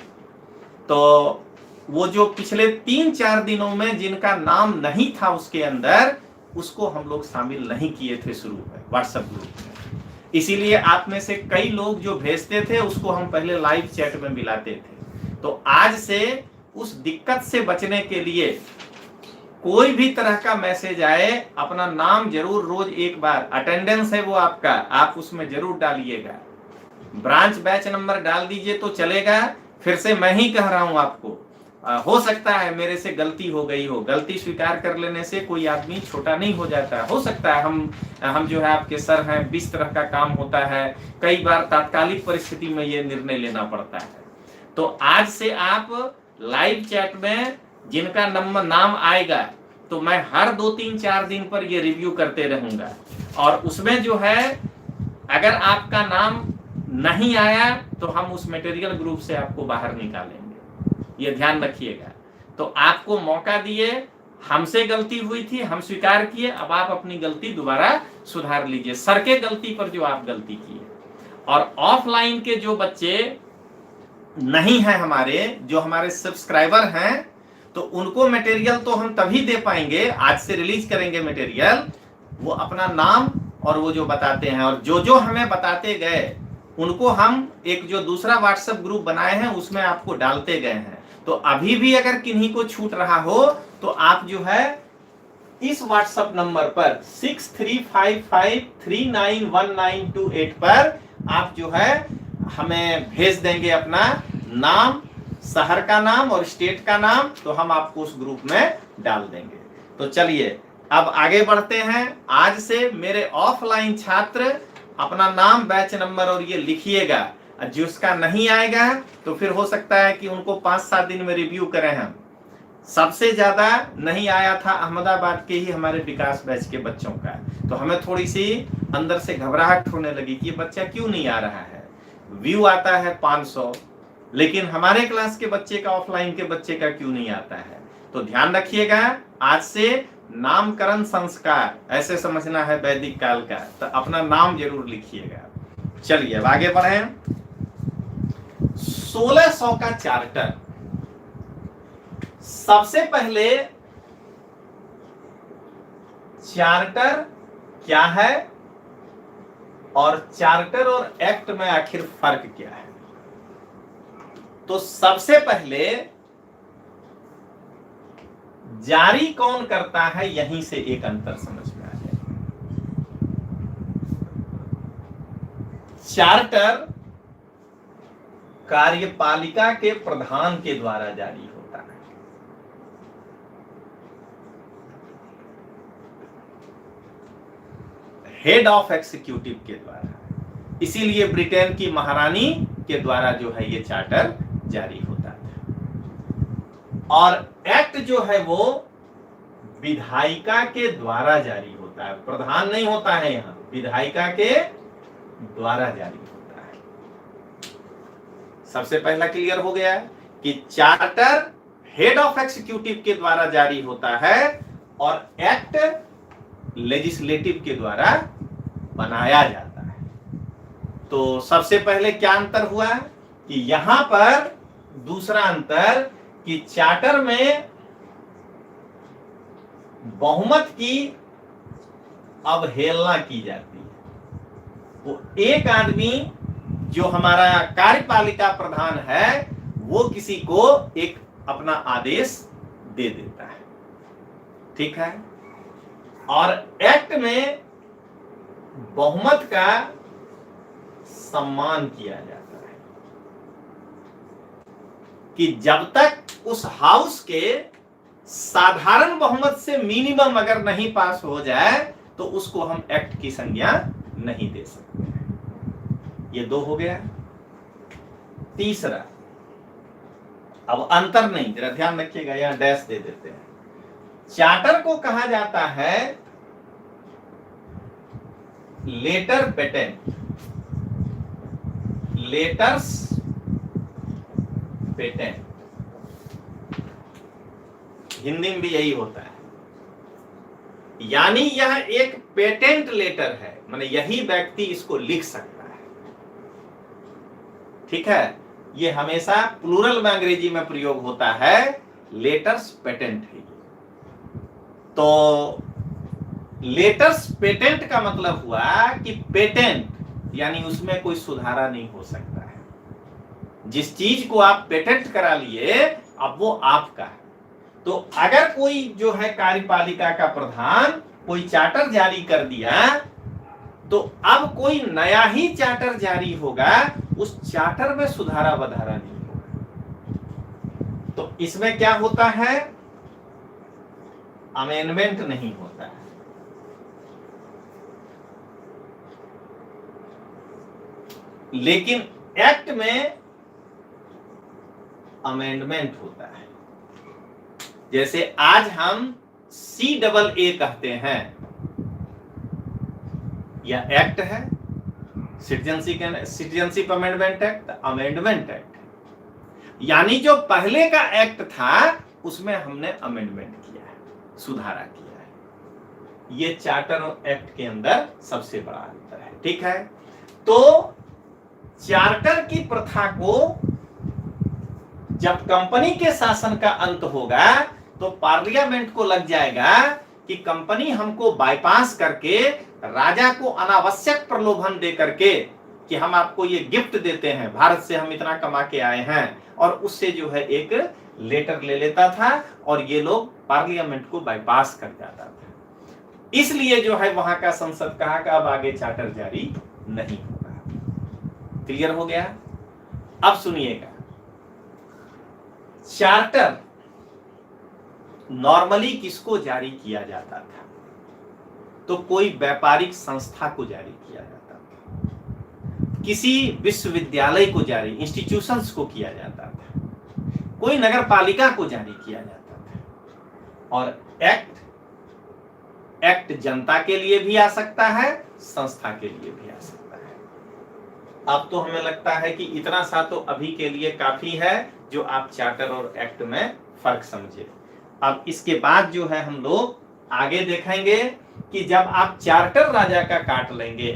तो वो जो पिछले 3-4 दिनों में जिनका नाम नहीं था उसके अंदर, उसको हम लोग शामिल नहीं किए थे शुरू में व्हाट्सएप ग्रुप में। इसीलिए आप में से कई लोग जो भेजते थे उसको हम पहले लाइव चैट में मिलाते थे। तो आज से उस दिक्कत से बचने के लिए कोई भी तरह का मैसेज आए, अपना नाम जरूर रोज एक बार, अटेंडेंस है वो आपका, आप उसमें जरूर डालिएगा। ब्रांच बैच नंबर डाल दीजिए तो चलेगा। फिर से मैं ही कह रहा हूं आपको, हो सकता है मेरे से गलती हो गई हो, गलती स्वीकार कर लेने से कोई आदमी छोटा नहीं हो जाता। हो सकता है हम जो है आपके सर हैं, 20 तरह का काम होता है, कई बार तात्कालिक परिस्थिति में ये निर्णय लेना पड़ता है। तो आज से आप लाइव चैट में जिनका नाम आएगा तो मैं हर 2-3-4 दिन पर ये रिव्यू करते रहूंगा, और उसमें जो है अगर आपका नाम नहीं आया तो हम उस मटेरियल ग्रुप से आपको बाहर निकालेंगे, ये ध्यान रखिएगा। तो आपको मौका दिए, हमसे गलती हुई थी, हम स्वीकार किए, अब आप अपनी गलती दोबारा सुधार लीजिए, सर के गलती पर जो आप गलती किए। और ऑफलाइन के जो बच्चे नहीं हैं हमारे, जो हमारे सब्सक्राइबर हैं, तो उनको मटेरियल तो हम तभी दे पाएंगे, आज से रिलीज करेंगे मटेरियल, वो अपना नाम और वो जो बताते हैं, और जो हमें बताते गए उनको हम एक जो दूसरा व्हाट्सएप ग्रुप बनाए हैं उसमें आपको डालते गए हैं। तो अभी भी अगर किन्हीं को छूट रहा हो तो आप जो है इस व्हाट्सएप नंबर पर 6355391928 पर आप जो है हमें भेज देंगे अपना नाम, शहर का नाम और स्टेट का नाम, तो हम आपको उस ग्रुप में डाल देंगे। तो चलिए अब आगे बढ़ते हैं। आज से मेरे ऑफलाइन छात्र अपना नाम, बैच नंबर और ये लिखिएगा। जिसका नहीं आएगा तो फिर हो सकता है कि उनको 5-7 दिन में रिव्यू करें हम। सबसे ज्यादा नहीं आया था अहमदाबाद के ही हमारे विकास बैच के बच्चों का, तो हमें थोड़ी सी अंदर से घबराहट होने लगी कि ये बच्चा क्यों नहीं आ रहा है। व्यू आता है 500, लेकिन हमारे क्लास के बच्चे का, ऑफलाइन के बच्चे का क्यों नहीं आता है। तो ध्यान रखिएगा, आज से नामकरण संस्कार ऐसे समझना है वैदिक काल का, तो अपना नाम जरूर लिखिएगा। चलिए अब आगे बढ़े। 1600 का चार्टर। सबसे पहले चार्टर क्या है और चार्टर और एक्ट में आखिर फर्क क्या है। तो सबसे पहले जारी कौन करता है, यहीं से एक अंतर समझ में आ जाए। चार्टर कार्यपालिका के प्रधान के द्वारा जारी होता है। हेड ऑफ एग्जीक्यूटिव के द्वारा, इसीलिए ब्रिटेन की महारानी के द्वारा जो है ये चार्टर जारी होता है। और एक्ट जो है वो विधायिका के द्वारा जारी होता है, प्रधान नहीं होता है, यहां विधायिका के द्वारा जारी होता है। सबसे पहला क्लियर हो गया कि चार्टर हेड ऑफ एग्जीक्यूटिव के द्वारा जारी होता है और एक्ट लेजिस्लेटिव के द्वारा बनाया जाता है। तो सबसे पहले क्या अंतर हुआ कि यहां पर दूसरा अंतर कि चार्टर में बहुमत की अवहेलना की जाती है। वो एक आदमी जो हमारा कार्यपालिका प्रधान है वो किसी को एक अपना आदेश दे देता है, ठीक है। और एक्ट में बहुमत का सम्मान किया जाता है कि जब तक उस हाउस के साधारण बहुमत से मिनिमम अगर नहीं पास हो जाए तो उसको हम एक्ट की संज्ञा नहीं दे सकते हैं। ये दो हो गया। तीसरा, अब अंतर नहीं, जरा ध्यान रखिएगा, यहां डैश दे देते हैं। चार्टर को कहा जाता है letter patent, letters patent, Hindi में भी यही होता है। यानी यह एक पेटेंट लेटर है, माने यही व्यक्ति इसको लिख सकता है, ठीक है। ये हमेशा प्लूरल में अंग्रेजी में प्रयोग होता है, लेटर्स पेटेंट है। तो लेटर्स पेटेंट का मतलब हुआ कि पेटेंट यानी उसमें कोई सुधारा नहीं हो सकता है। जिस चीज को आप पेटेंट करा लिए अब वो आपका है। तो अगर कोई जो है कार्यपालिका का प्रधान कोई चार्टर जारी कर दिया तो अब कोई नया ही चार्टर जारी होगा, उस चार्टर में सुधारा वधारा नहीं होगा। तो इसमें क्या होता है, अमेंडमेंट नहीं होता है। लेकिन एक्ट में अमेंडमेंट होता है। जैसे आज हम CAA कहते हैं, यह एक्ट है, citizenship amendment act, amendment act. यानी जो पहले का एक्ट था उसमें हमने अमेंडमेंट किया है, सुधारा किया है। ये चार्टर और एक्ट के अंदर सबसे बड़ा अंतर है, ठीक है। तो चार्टर की प्रथा को जब कंपनी के शासन का अंत होगा तो पार्लियामेंट को लग जाएगा कि कंपनी हमको बाईपास करके राजा को अनावश्यक प्रलोभन दे करके कि हम आपको ये गिफ्ट देते हैं, भारत से हम इतना कमा के आए हैं, और उससे जो है एक लेटर ले लेता था और ये लोग पार्लियामेंट को बाईपास कर जाता था। इसलिए जो है वहां का संसद कहा कि अब आगे चार्टर जारी नहीं होगा। क्लियर हो गया। अब सुनिएगा, चार्टर नॉर्मली किसको जारी किया जाता था? तो कोई व्यापारिक संस्था को जारी किया जाता था, किसी विश्वविद्यालय को जारी, इंस्टीट्यूशंस को किया जाता था, कोई नगर पालिका को जारी किया जाता था। और एक्ट जनता के लिए भी आ सकता है, संस्था के लिए भी आ सकता है। अब तो हमें लगता है कि इतना सा तो अभी के लिए काफी है जो आप चार्टर और एक्ट में फर्क समझे। अब इसके बाद जो है हम लोग आगे देखेंगे कि जब आप चार्टर राजा का काट लेंगे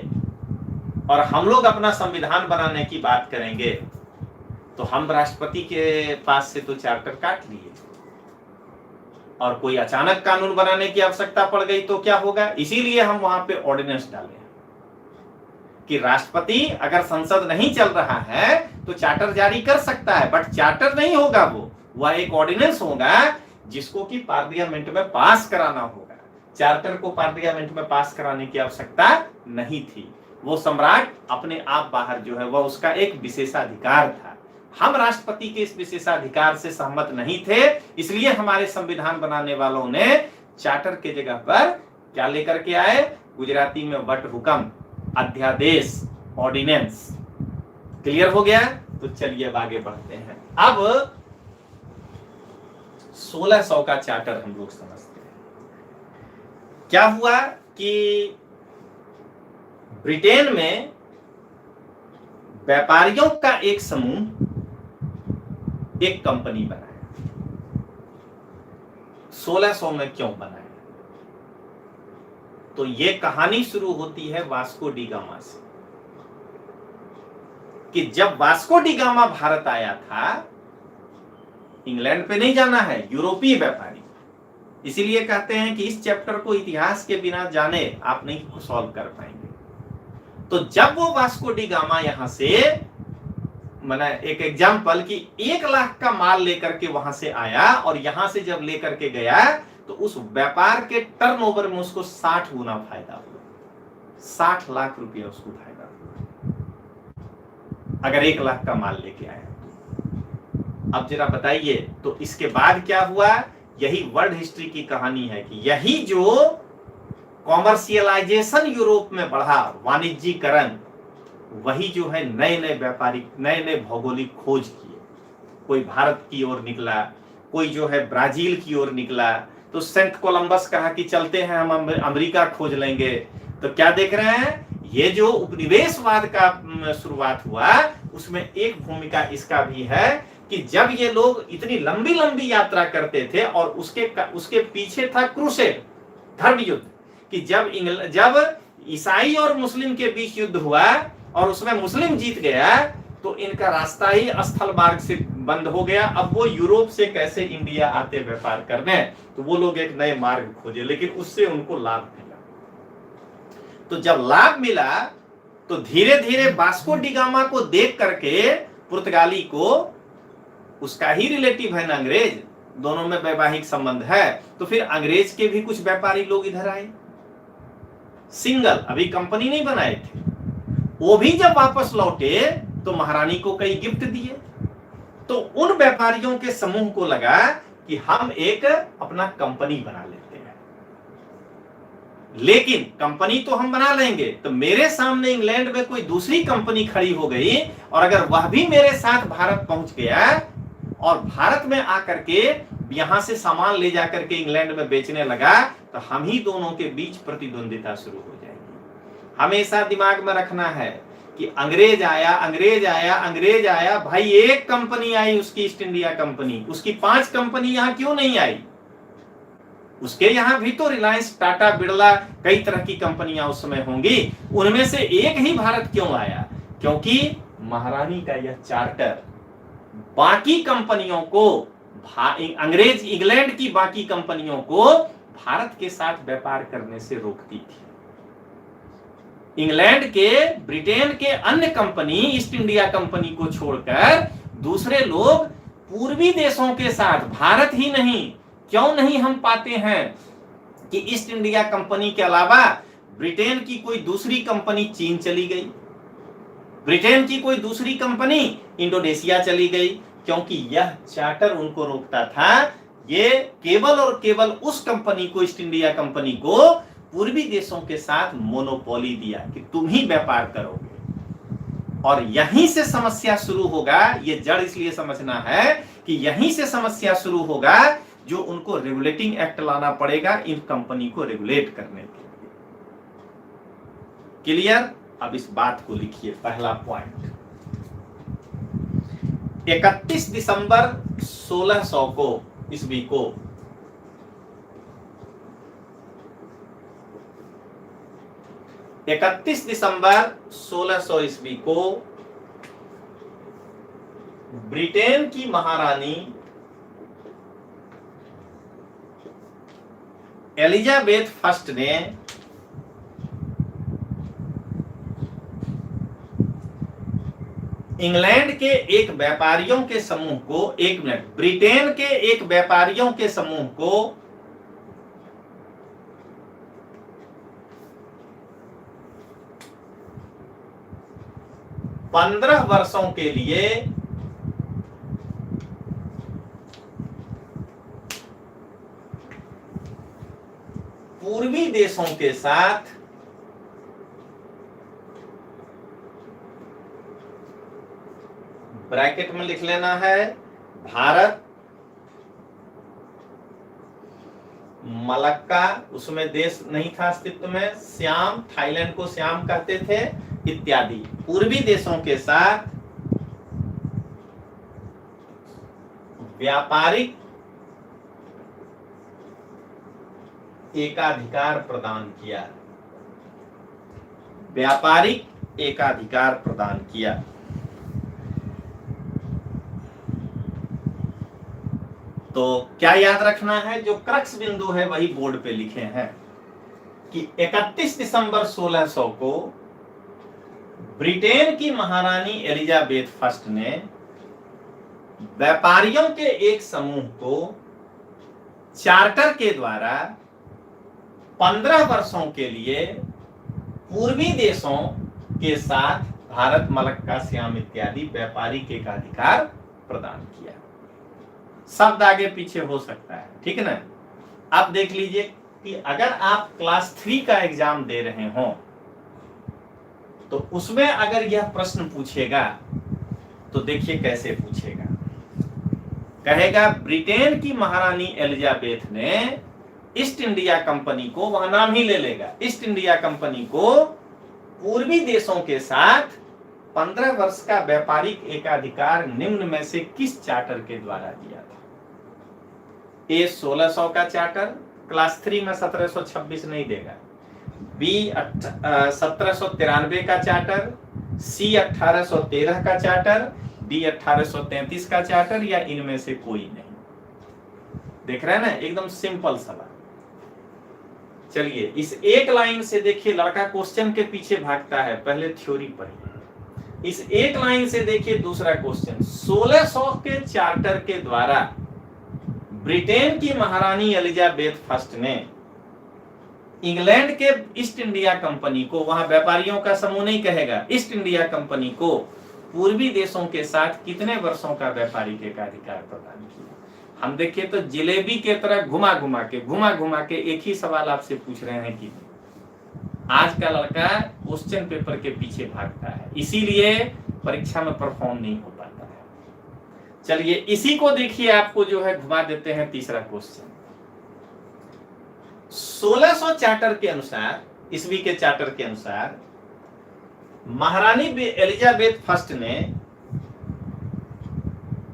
और हम लोग अपना संविधान बनाने की बात करेंगे, तो हम राष्ट्रपति के पास से तो चार्टर काट लिए और कोई अचानक कानून बनाने की आवश्यकता पड़ गई तो क्या होगा? इसीलिए हम वहां पे ऑर्डिनेंस डाले कि राष्ट्रपति अगर संसद नहीं चल रहा है तो चार्टर जारी कर सकता है, बट चार्टर नहीं होगा, वह एक ऑर्डिनेंस होगा जिसको कि पार्लियामेंट में पास कराना होगा। चार्टर को पार्लियामेंट में पास कराने की आवश्यकता नहीं थी, वो सम्राट अपने आप बाहर जो है वह उसका एक विशेषाधिकार था। हम राष्ट्रपति के इस विशेषाधिकार से सहमत नहीं थे, इसलिए हमारे संविधान बनाने वालों ने चार्टर के जगह पर क्या लेकर के आए? गुजराती में वट हुकम, अध्यादेश, ऑर्डिनेंस। क्लियर हो गया? तो चलिए अब आगे बढ़ते हैं। अब 1600 का चार्टर हम लोग समझते हैं। क्या हुआ कि ब्रिटेन में व्यापारियों का एक समूह एक कंपनी बनाया। 1600 में क्यों बनाया? तो ये कहानी शुरू होती है वास्को डी गामा से, कि जब वास्को डी गामा भारत आया था, इंग्लैंड पे नहीं जाना है, यूरोपीय व्यापारी, इसीलिए कहते हैं कि इस चैप्टर को इतिहास के बिना जाने आप नहीं सॉल्व कर पाएंगे। तो जब वो वास्को डी गामा यहां से, मैंने एक एग्जांपल कि 1 लाख का माल लेकर के वहां से आया और यहां से जब लेकर के गया तो उस व्यापार के टर्नओवर में उसको 60 गुना फायदा हुआ, 60 लाख रुपया उसको फायदा हुआ अगर 1 लाख का माल लेके आया। अब जरा बताइए, तो इसके बाद क्या हुआ? यही वर्ल्ड हिस्ट्री की कहानी है कि यही जो कॉमर्शियलाइजेशन यूरोप में बढ़ा, वाणिज्यीकरण, वही जो है नए नए व्यापारिक, नए नए भौगोलिक खोज किए। कोई भारत की ओर निकला, कोई जो है ब्राजील की ओर निकला, तो सेंट कोलंबस कहा कि चलते हैं हम अमेरिका खोज लेंगे। तो क्या देख रहे हैं? ये जो उपनिवेशवाद का शुरुआत हुआ, उसमें एक भूमिका इसका भी है कि जब ये लोग इतनी लंबी लंबी यात्रा करते थे और उसके पीछे था क्रूसेड, धर्म युद्ध, कि जब ईसाई और मुस्लिम के बीच युद्ध हुआ और उसमें मुस्लिम जीत गया, तो इनका रास्ता ही स्थल मार्ग से बंद हो गया। अब वो यूरोप से कैसे इंडिया आते व्यापार करने, तो वो लोग एक नए मार्ग खोजे, लेकिन उससे उनको लाभ मिला। तो जब लाभ मिला तो धीरे धीरे वास्को डी गामा को देख करके पुर्तगाली को, उसका ही रिलेटिव है ना अंग्रेज, दोनों में वैवाहिक संबंध है, तो फिर अंग्रेज के भी कुछ व्यापारी लोग इधर आए, सिंगल, अभी कंपनी नहीं बनाए थे। वो भी जब वापस लौटे तो महारानी को कई गिफ्ट दिए। तो उन व्यापारियों के समूह को लगा कि हम एक अपना कंपनी बना लेते हैं, लेकिन कंपनी तो हम बना लेंगे, तो मेरे सामने इंग्लैंड में कोई दूसरी कंपनी खड़ी हो गई और अगर वह भी मेरे साथ भारत पहुंच गया और भारत में आकर के यहां से सामान ले जाकर के इंग्लैंड में बेचने लगा, तो हम ही दोनों के बीच प्रतिद्वंदिता शुरू हो जाएगी। हमेशा दिमाग में रखना है कि अंग्रेज आया, अंग्रेज आया, अंग्रेज आया, भाई एक कंपनी आई उसकी ईस्ट इंडिया कंपनी, उसकी 5 कंपनी यहां क्यों नहीं आई? उसके यहां भी तो रिलायंस, टाटा, बिरला, कई तरह की कंपनियां उस समय होंगी, उनमें से एक ही भारत क्यों आया? क्योंकि महारानी का यह चार्टर बाकी कंपनियों को, अंग्रेज इंग्लैंड की बाकी कंपनियों को भारत के साथ व्यापार करने से रोकती थी। इंग्लैंड के, ब्रिटेन के अन्य कंपनी, ईस्ट इंडिया कंपनी को छोड़कर दूसरे लोग पूर्वी देशों के साथ, भारत ही नहीं, क्यों नहीं हम पाते हैं कि ईस्ट इंडिया कंपनी के अलावा ब्रिटेन की कोई दूसरी कंपनी चीन चली गई, ब्रिटेन की कोई दूसरी कंपनी इंडोनेशिया चली गई? क्योंकि यह चार्टर उनको रोकता था। ये केवल और केवल उस कंपनी को, ईस्ट इंडिया कंपनी को पूर्वी देशों के साथ मोनोपोली दिया कि तुम ही व्यापार करोगे। और यहीं से समस्या शुरू होगा। ये जड़ इसलिए समझना है कि यहीं से समस्या शुरू होगा, जो उनको रेगुलेटिंग एक्ट लाना पड़ेगा इन कंपनी को रेगुलेट करने के लिए। क्लियर? अब इस बात को लिखिए। पहला पॉइंट, 31 दिसंबर 1600 को ईस्वी को दिसंबर 1600 ईस्वी को ब्रिटेन की महारानी एलिजाबेथ फर्स्ट ने इंग्लैंड के एक व्यापारियों के समूह को, एक मिनट, ब्रिटेन के एक व्यापारियों के समूह को 15 वर्षों के लिए पूर्वी देशों के साथ ब्रैकेट में लिख लेना है भारत, मलक्का, उसमें देश नहीं था अस्तित्व में, श्याम, थाईलैंड को श्याम कहते थे, इत्यादि पूर्वी देशों के साथ व्यापारिक एकाधिकार प्रदान किया। व्यापारिक एकाधिकार प्रदान किया। तो क्या याद रखना है? जो क्रक्स बिंदु है वही बोर्ड पे लिखे हैं कि 31 दिसंबर 1600 को ब्रिटेन की महारानी एलिजाबेथ फर्स्ट ने व्यापारियों के एक समूह को चार्टर के द्वारा 15 वर्षों के लिए पूर्वी देशों के साथ भारत, मलक्का, श्याम इत्यादि व्यापारिक एकाधिकार प्रदान किया। शब्द आगे पीछे हो सकता है, ठीक है ना। अब देख लीजिए कि अगर आप क्लास 3 का एग्जाम दे रहे हो तो उसमें अगर यह प्रश्न पूछेगा तो देखिए कैसे पूछेगा। कहेगा ब्रिटेन की महारानी एलिजाबेथ ने ईस्ट इंडिया कंपनी को, वहां नाम ही ले लेगा, ईस्ट इंडिया कंपनी को पूर्वी देशों के साथ 15 वर्ष का व्यापारिक एकाधिकार निम्न में से किस चार्टर के द्वारा दिया था? ए 1600 का चार्टर, क्लास 3 में 1726 नहीं देगा, बी 1793 का चार्टर, सी 1813 का चार्टर, डी 1833 का चार्टर, या इनमें से कोई नहीं। देख रहे हैं ना, एकदम सिंपल सवाल। चलिए इस एक लाइन से देखिए, लड़का क्वेश्चन के पीछे भागता है, पहले थ्योरी पढ़िए। इस एक लाइन से देखिए दूसरा क्वेश्चन, 1600 के चार्टर के द्वारा ब्रिटेन की महारानी एलिजाबेथ फर्स्ट ने इंग्लैंड के ईस्ट इंडिया कंपनी को, वहां व्यापारियों का समूह नहीं कहेगा, ईस्ट इंडिया कंपनी को पूर्वी देशों के साथ कितने वर्षों का व्यापारिक एकाधिकार प्रदान किया? हम देखिए तो जिलेबी के तरह घुमा घुमा के एक ही सवाल आपसे पूछ रहे हैं कि आज का लड़का क्वेश्चन पेपर के पीछे भागता है, इसीलिए परीक्षा में परफॉर्म नहीं हो पाता है। चलिए इसी को देखिए, आपको जो है घुमा देते हैं तीसरा क्वेश्चन। 1600 चार्टर के अनुसार, ईस्वी के चार्टर के अनुसार, महारानी एलिजाबेथ फर्स्ट ने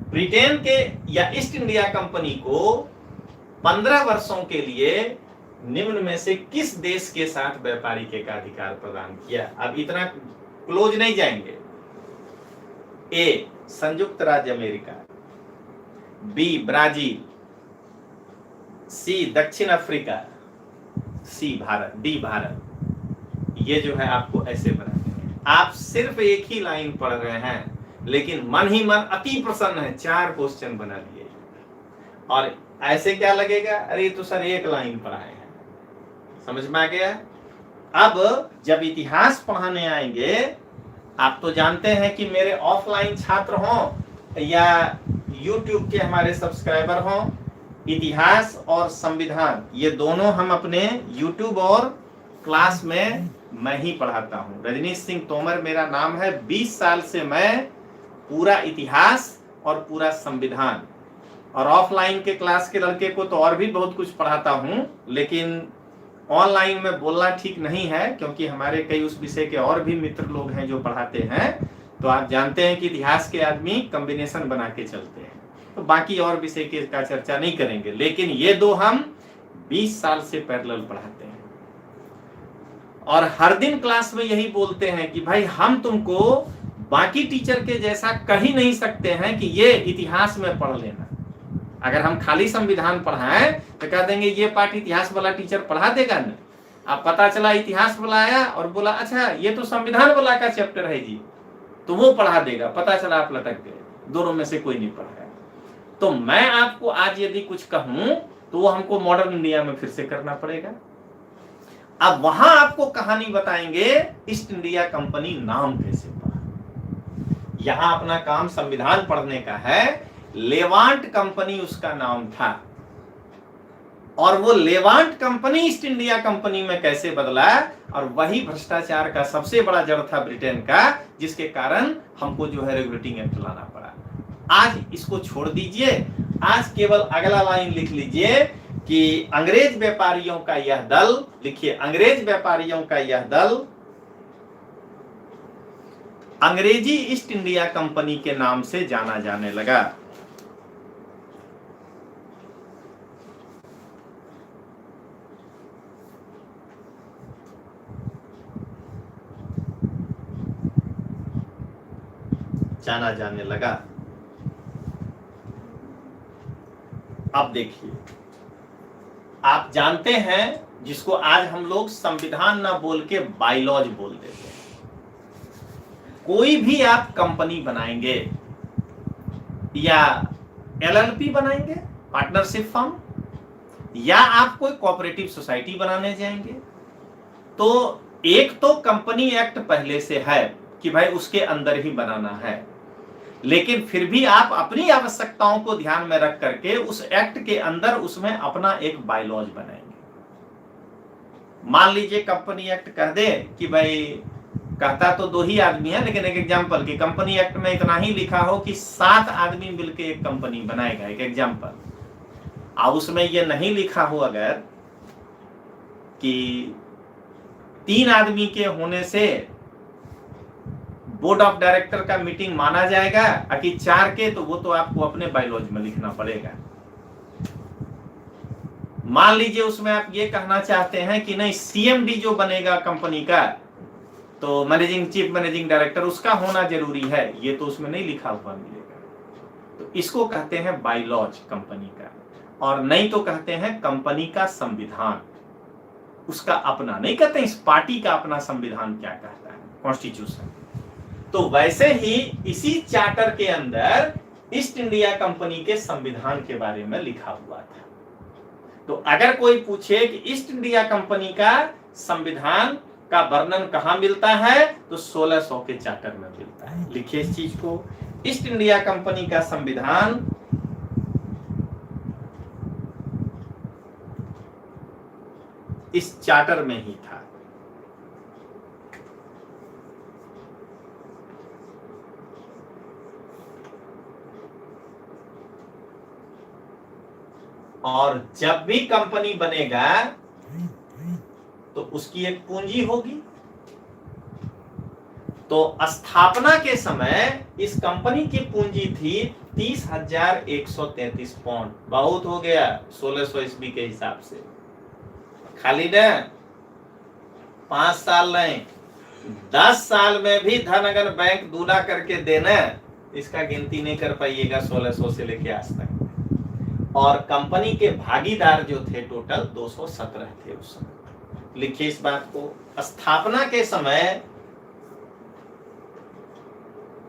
ब्रिटेन के या ईस्ट इंडिया कंपनी को 15 वर्षों के लिए निम्न में से किस देश के साथ व्यापारिक एकाधिकार प्रदान किया? अब इतना क्लोज नहीं जाएंगे। ए संयुक्त राज्य अमेरिका, बी ब्राजील, सी दक्षिण अफ्रीका, सी भारत, डी भारत। ये जो है आपको ऐसे बनाने हैं। आप सिर्फ एक ही लाइन पढ़ रहे हैं लेकिन मन ही मन अति प्रसन्न है, 4 क्वेश्चन बना लिए। और ऐसे क्या लगेगा, अरे तो सर एक लाइन पढ़ाए हैं। समझ में आ गया? अब जब इतिहास पढ़ाने आएंगे, आप तो जानते हैं कि मेरे ऑफलाइन छात्र हों या YouTube के हमारे सब्सक्राइबर हों इतिहास और संविधान, ये दोनों हम अपने YouTube और क्लास में मैं ही पढ़ाता हूं। रजनीश सिंह तोमर मेरा नाम है। 20 साल से मैं पूरा इतिहास और पूरा संविधान, और ऑफलाइन के क्लास के लड़के को तो और भी बहुत कुछ पढ़ाता हूं, लेकिन ऑनलाइन में बोलना ठीक नहीं है, क्योंकि हमारे कई उस विषय के और भी मित्र लोग हैं जो पढ़ाते हैं। तो आप जानते हैं कि इतिहास के आदमी कॉम्बिनेशन बना के चलते हैं, तो बाकी और विषय के का चर्चा नहीं करेंगे, लेकिन ये दो हम 20 साल से पैरेलल पढ़ाते हैं। और हर दिन क्लास में यही बोलते हैं कि भाई हम तुमको बाकी टीचर के जैसा कह ही नहीं सकते हैं कि ये इतिहास में पढ़ लेना। अगर हम खाली संविधान पढ़ाएं तो कह देंगे ये पाठ इतिहास वाला टीचर पढ़ा देगा ना। अब पता चला इतिहास वाला आया और बोला अच्छा ये तो संविधान वाला का चैप्टर है जी, तो वो पढ़ा देगा। पता चला आप लटक गए, दोनों में से कोई नहीं पढ़ाया। तो मैं आपको आज यदि कुछ कहूं तो वो हमको मॉडर्न इंडिया में फिर से करना पड़ेगा। अब वहां आपको कहानी बताएंगे ईस्ट इंडिया कंपनी नाम कैसे पड़ा। यहां अपना काम संविधान पढ़ने का है। लेवांट कंपनी उसका नाम था, और वो Levant company east India company में कैसे बदला, और वही भ्रष्टाचार का सबसे बड़ा जड़ था ब्रिटेन का, जिसके कारण हमको जो है रेगुलेटिंग एक्ट लाना पड़ा। आज इसको छोड़ दीजिए, आज केवल अगला लाइन लिख लीजिए कि अंग्रेज व्यापारियों का यह दल, लिखिए अंग्रेज व्यापारियों का यह दल अंग्रेजी ईस्ट इंडिया कंपनी के नाम से जाना जाने लगा। जाना जाने लगा। अब देखिए, आप जानते हैं जिसको आज हम लोग संविधान ना बोल के बायलॉज बोल देते हैं। कोई भी आप कंपनी बनाएंगे या एलएलपी बनाएंगे, पार्टनरशिप फर्म, या आप कोई कोऑपरेटिव सोसाइटी बनाने जाएंगे, तो एक तो कंपनी एक्ट पहले से है कि भाई उसके अंदर ही बनाना है, लेकिन फिर भी आप अपनी आवश्यकताओं को ध्यान में रख करके उस एक्ट के अंदर उसमें अपना एक बायलॉज बनाएंगे। मान लीजिए कंपनी एक्ट कह दे कि भाई, कहता तो दो ही आदमी है, लेकिन एक एग्जांपल की कंपनी एक्ट में इतना ही लिखा हो कि 7 आदमी मिलकर एक कंपनी बनाएगा, एक एग्जांपल। अब उसमें यह नहीं लिखा हो अगर कि 3 आदमी के होने से बोर्ड ऑफ डायरेक्टर का मीटिंग माना जाएगा, कि 4 के, तो वो तो आपको अपने बायलॉज में लिखना पड़ेगा। मान लीजिए उसमें आप ये कहना चाहते हैं कि नहीं, सीएमडी जो बनेगा कंपनी का, तो मैनेजिंग चीफ मैनेजिंग डायरेक्टर, उसका होना जरूरी है, ये तो उसमें नहीं लिखा हुआ मिलेगा। तो इसको कहते हैं बायलॉज कंपनी का, और नहीं तो कहते हैं कंपनी का संविधान। उसका अपना नहीं कहते, इस पार्टी का अपना संविधान क्या कहता है, कॉन्स्टिट्यूशन। तो वैसे ही इसी चार्टर के अंदर ईस्ट इंडिया कंपनी के संविधान के बारे में लिखा हुआ था। तो अगर कोई पूछे कि ईस्ट इंडिया कंपनी का संविधान का वर्णन कहां मिलता है, तो 1600 के चार्टर में मिलता है। लिखिए इस चीज को, ईस्ट इंडिया कंपनी का संविधान इस चार्टर में ही था। और जब भी कंपनी बनेगा तो उसकी एक पूंजी होगी। तो स्थापना के समय इस कंपनी की पूंजी थी 30,133 पाउंड। बहुत हो गया 1600 ईस्वी के हिसाब से। खाली न 5 साल नहीं, 10 साल में भी धन अगर बैंक दूना करके देना, इसका गिनती नहीं कर पाइएगा 1600 से लेके आज तक। और कंपनी के भागीदार जो थे टोटल 217 थे उस समय। लिखिए इस बात को, स्थापना के समय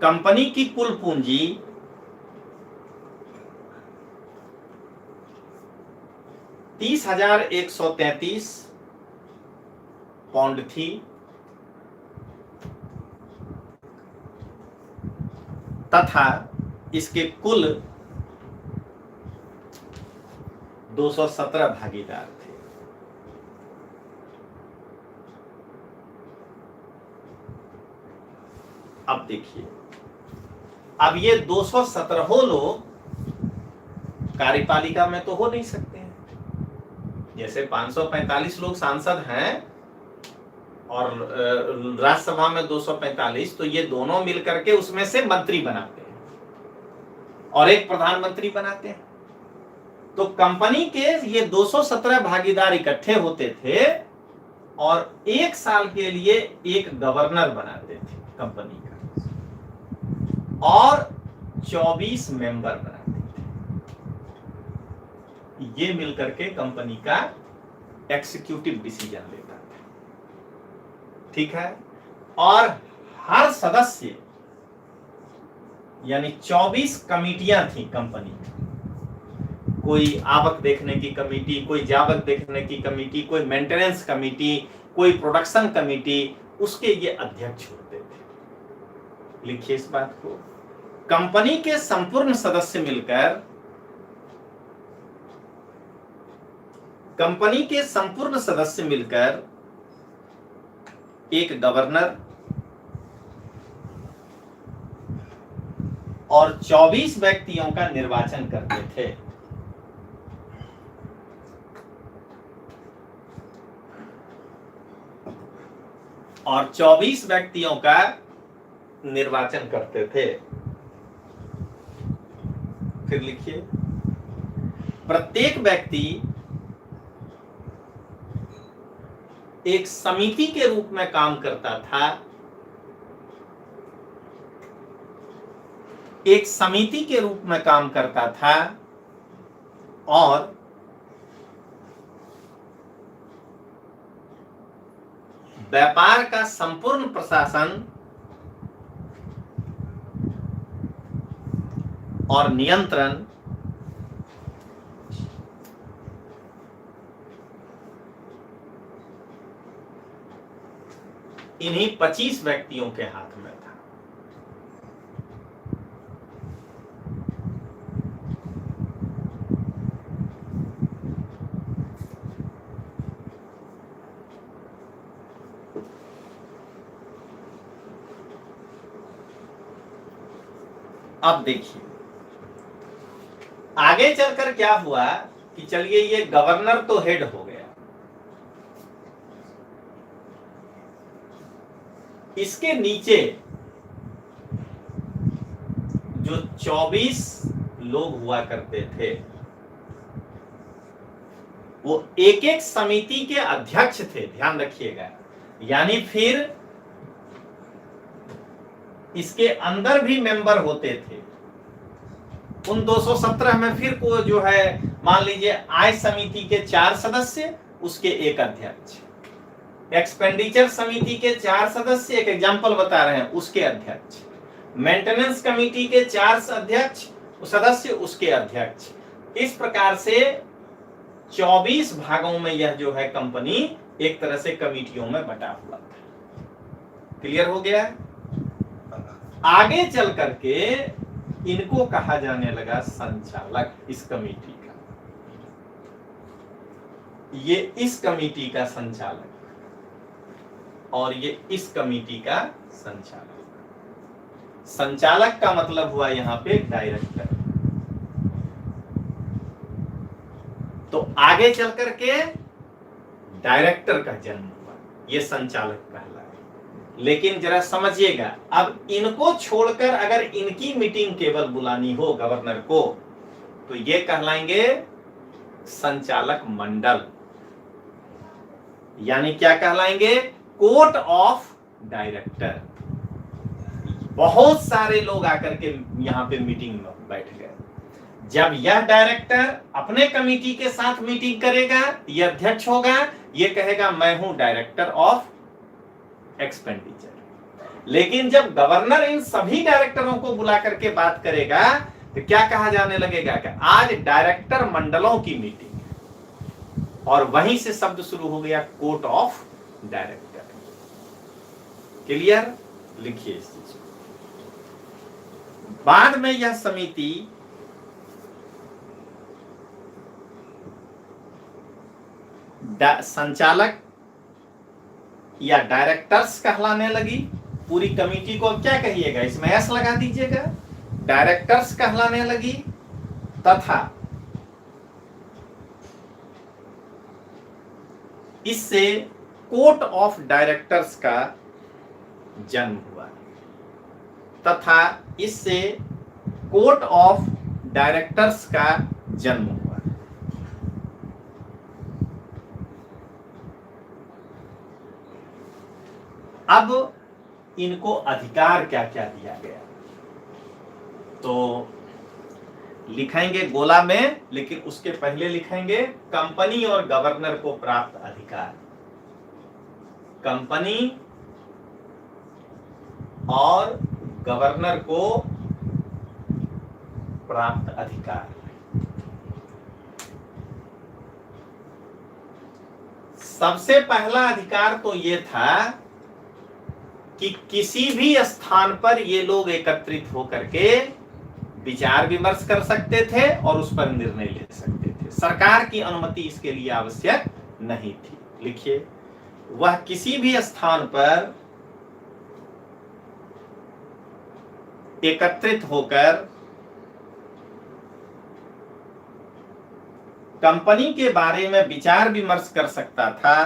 कंपनी की कुल पूंजी 30,133 पाउंड थी, तथा इसके कुल 217 भागीदार थे। अब देखिए, अब ये 217 लोग कार्यपालिका में तो हो नहीं सकते हैं। जैसे 545 लोग सांसद हैं और राज्यसभा में 245, तो ये दोनों मिलकर के उसमें से मंत्री बनाते हैं और एक प्रधानमंत्री बनाते हैं। तो कंपनी के ये 217 भागीदार इकट्ठे होते थे और एक साल के लिए एक गवर्नर बनाते थे कंपनी का और 24 मेंबर बनाते थे। ये मिलकर के कंपनी का एग्जीक्यूटिव डिसीजन लेता था, ठीक है। और हर सदस्य यानी 24 कमिटियां थी कंपनी में। कोई आवक देखने की कमेटी, कोई जावक देखने की कमेटी, कोई मेंटेनेंस कमेटी, कोई प्रोडक्शन कमेटी, उसके ये अध्यक्ष होते थे। लिखिए इस बात को, कंपनी के संपूर्ण सदस्य मिलकर, कंपनी के संपूर्ण सदस्य मिलकर एक गवर्नर और 24 व्यक्तियों का निर्वाचन करते थे। और 24 व्यक्तियों का निर्वाचन करते थे। फिर लिखिए, प्रत्येक व्यक्ति एक समिति के रूप में काम करता था, एक समिति के रूप में काम करता था और व्यापार का संपूर्ण प्रशासन और नियंत्रण इन्हीं 25 व्यक्तियों के हाथ में था। अब देखिए आगे चलकर क्या हुआ कि चलिए ये गवर्नर तो हेड हो गया, इसके नीचे जो 24 लोग हुआ करते थे वो एक एक समिति के अध्यक्ष थे, ध्यान रखिएगा। यानी फिर इसके अंदर भी मेंबर होते थे। उन 217 में फिर को जो है मान लीजिए आय समिति के 4 सदस्य, उसके एक अध्यक्ष, एक्सपेंडिचर समिति के 4 सदस्य, एक एग्जांपल बता रहे हैं, उसके अध्यक्ष, मेंटेनेंस कमेटी के 4 सदस्य, उसके अध्यक्ष। इस प्रकार से 24 भागों में यह जो है कंपनी एक तरह से कमेटियों में बटा हुआ था। क्लियर हो गया? आगे चल करके इनको कहा जाने लगा संचालक, इस कमेटी का। ये इस कमेटी का संचालक और ये इस कमेटी का संचालक। संचालक का मतलब हुआ यहां पे डायरेक्टर। तो आगे चल करके डायरेक्टर का जन्म हुआ, ये संचालक कहलाए। लेकिन जरा समझिएगा, अब इनको छोड़कर अगर इनकी मीटिंग केवल बुलानी हो गवर्नर को, तो ये कहलाएंगे संचालक मंडल। यानी क्या कहलाएंगे? Court of director. बहुत सारे लोग आकर के यहां पे मीटिंग में बैठ गए। जब यह डायरेक्टर अपने कमेटी के साथ मीटिंग करेगा, यह अध्यक्ष होगा, यह कहेगा मैं हूं डायरेक्टर ऑफ एक्सपेंडिचर। लेकिन जब गवर्नर इन सभी डायरेक्टरों को बुला करके बात करेगा तो क्या कहा जाने लगेगा कि आज डायरेक्टर मंडलों की मीटिंग है, और वहीं से शब्द शुरू हो गया कोर्ट ऑफ डायरेक्टर। क्लियर? लिखिए इस चीज को। बाद में यह समिति संचालक या डायरेक्टर्स कहलाने लगी। पूरी कमेटी को क्या कहिएगा, इसमें एस लगा दीजिएगा, डायरेक्टर्स कहलाने लगी। तथा इससे कोर्ट ऑफ डायरेक्टर्स का जन्म हुआ। तथा इससे कोर्ट ऑफ डायरेक्टर्स का जन्म हुआ। अब इनको अधिकार क्या क्या दिया गया, तो लिखेंगे गोला में, लेकिन उसके पहले लिखेंगे कंपनी और गवर्नर को प्राप्त अधिकार। कंपनी और गवर्नर को प्राप्त अधिकार। सबसे पहला अधिकार तो ये था कि किसी भी स्थान पर ये लोग एकत्रित होकर के विचार विमर्श कर सकते थे और उस पर निर्णय ले सकते थे। सरकार की अनुमति इसके लिए आवश्यक नहीं थी। लिखिए, वह किसी भी स्थान पर एकत्रित होकर कंपनी के बारे में विचार विमर्श कर सकता था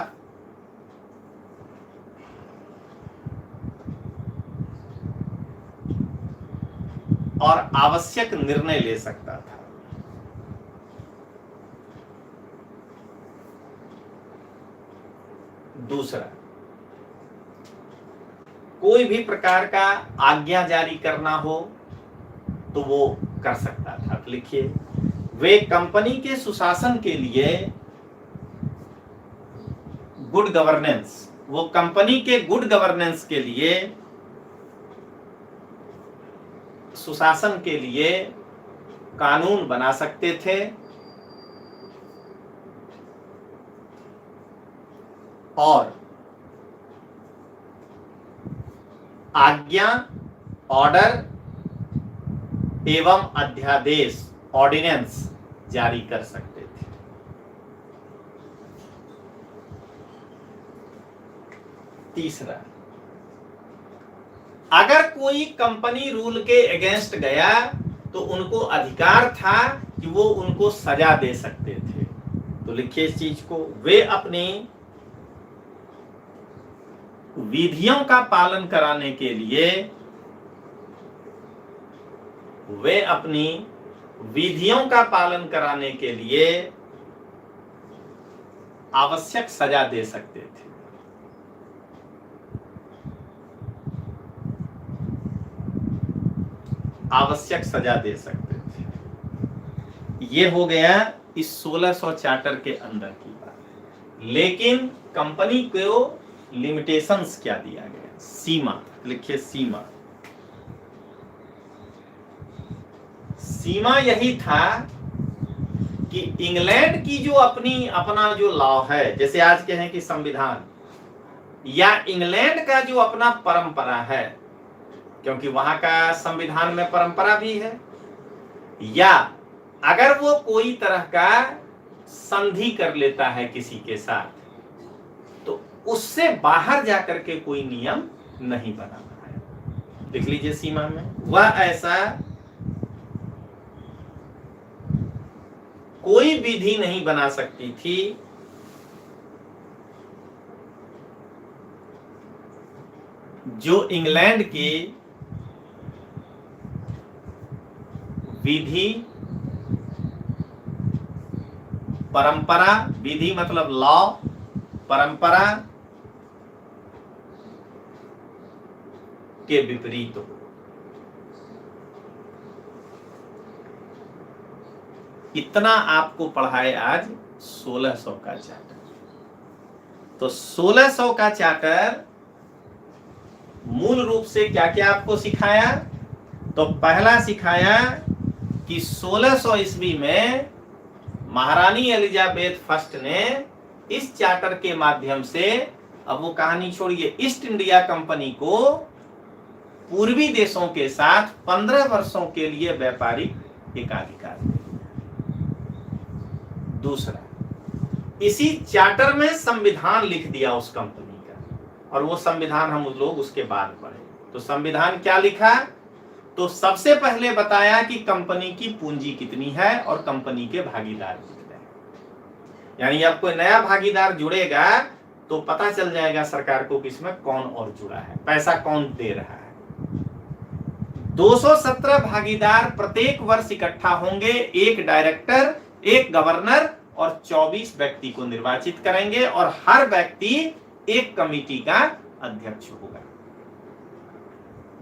और आवश्यक निर्णय ले सकता था। दूसरा, कोई भी प्रकार का आज्ञा जारी करना हो तो वो कर सकता था। लिखिए, वे कंपनी के सुशासन के लिए गुड गवर्नेंस, वो कंपनी के गुड गवर्नेंस के लिए, सुशासन के लिए कानून बना सकते थे और आज्ञा, ऑर्डर एवं अध्यादेश, ऑर्डिनेंस जारी कर सकते थे। तीसरा, अगर कोई कंपनी रूल के अगेंस्ट गया तो उनको अधिकार था कि वो उनको सजा दे सकते थे। तो लिखिए इस चीज को, वे अपनी विधियों का पालन कराने के लिए, वे अपनी विधियों का पालन कराने के लिए आवश्यक सजा दे सकते थे। आवश्यक सजा दे सकते थे। ये हो गया इस 1600 चार्टर के अंदर की बात। लेकिन कंपनी को लिमिटेशंस क्या दिया गया, सीमा। लिखिए सीमा, सीमा यही था कि इंग्लैंड की जो अपना जो लॉ है, जैसे आज के हैं कि संविधान, या इंग्लैंड का जो अपना परंपरा है, क्योंकि वहां का संविधान में परंपरा भी है, या अगर वो कोई तरह का संधि कर लेता है किसी के साथ, तो उससे बाहर जाकर के कोई नियम नहीं बनाना है। देख लीजिए सीमा में, वह ऐसा कोई विधि नहीं बना सकती थी जो इंग्लैंड की विधि, परंपरा, विधि मतलब लॉ, परंपरा के विपरीत हो। इतना आपको पढ़ाए आज 1600 का चार्टर। तो 1600 का चार्टर मूल रूप से क्या क्या आपको सिखाया, तो पहला सिखाया कि 1600 ईस्वी में महारानी एलिजाबेथ फर्स्ट ने इस चार्टर के माध्यम से, अब वो कहानी छोड़िए, ईस्ट इंडिया कंपनी को पूर्वी देशों के साथ 15 वर्षों के लिए व्यापारिक एकाधिकार दिया। दूसरा, इसी चार्टर में संविधान लिख दिया उस कंपनी का, और वो संविधान हम लोग उसके बाद पढ़े। तो संविधान क्या लिखा? तो सबसे पहले बताया कि कंपनी की पूंजी कितनी है और कंपनी के भागीदार कितने हैं। यानी अब कोई नया भागीदार जुड़ेगा तो पता चल जाएगा सरकार को कि इसमें कौन और जुड़ा है, पैसा कौन दे रहा है। 217 भागीदार प्रत्येक वर्ष इकट्ठा होंगे, एक डायरेक्टर, एक गवर्नर और 24 व्यक्ति को निर्वाचित करेंगे, और हर व्यक्ति एक कमेटी का अध्यक्ष होगा।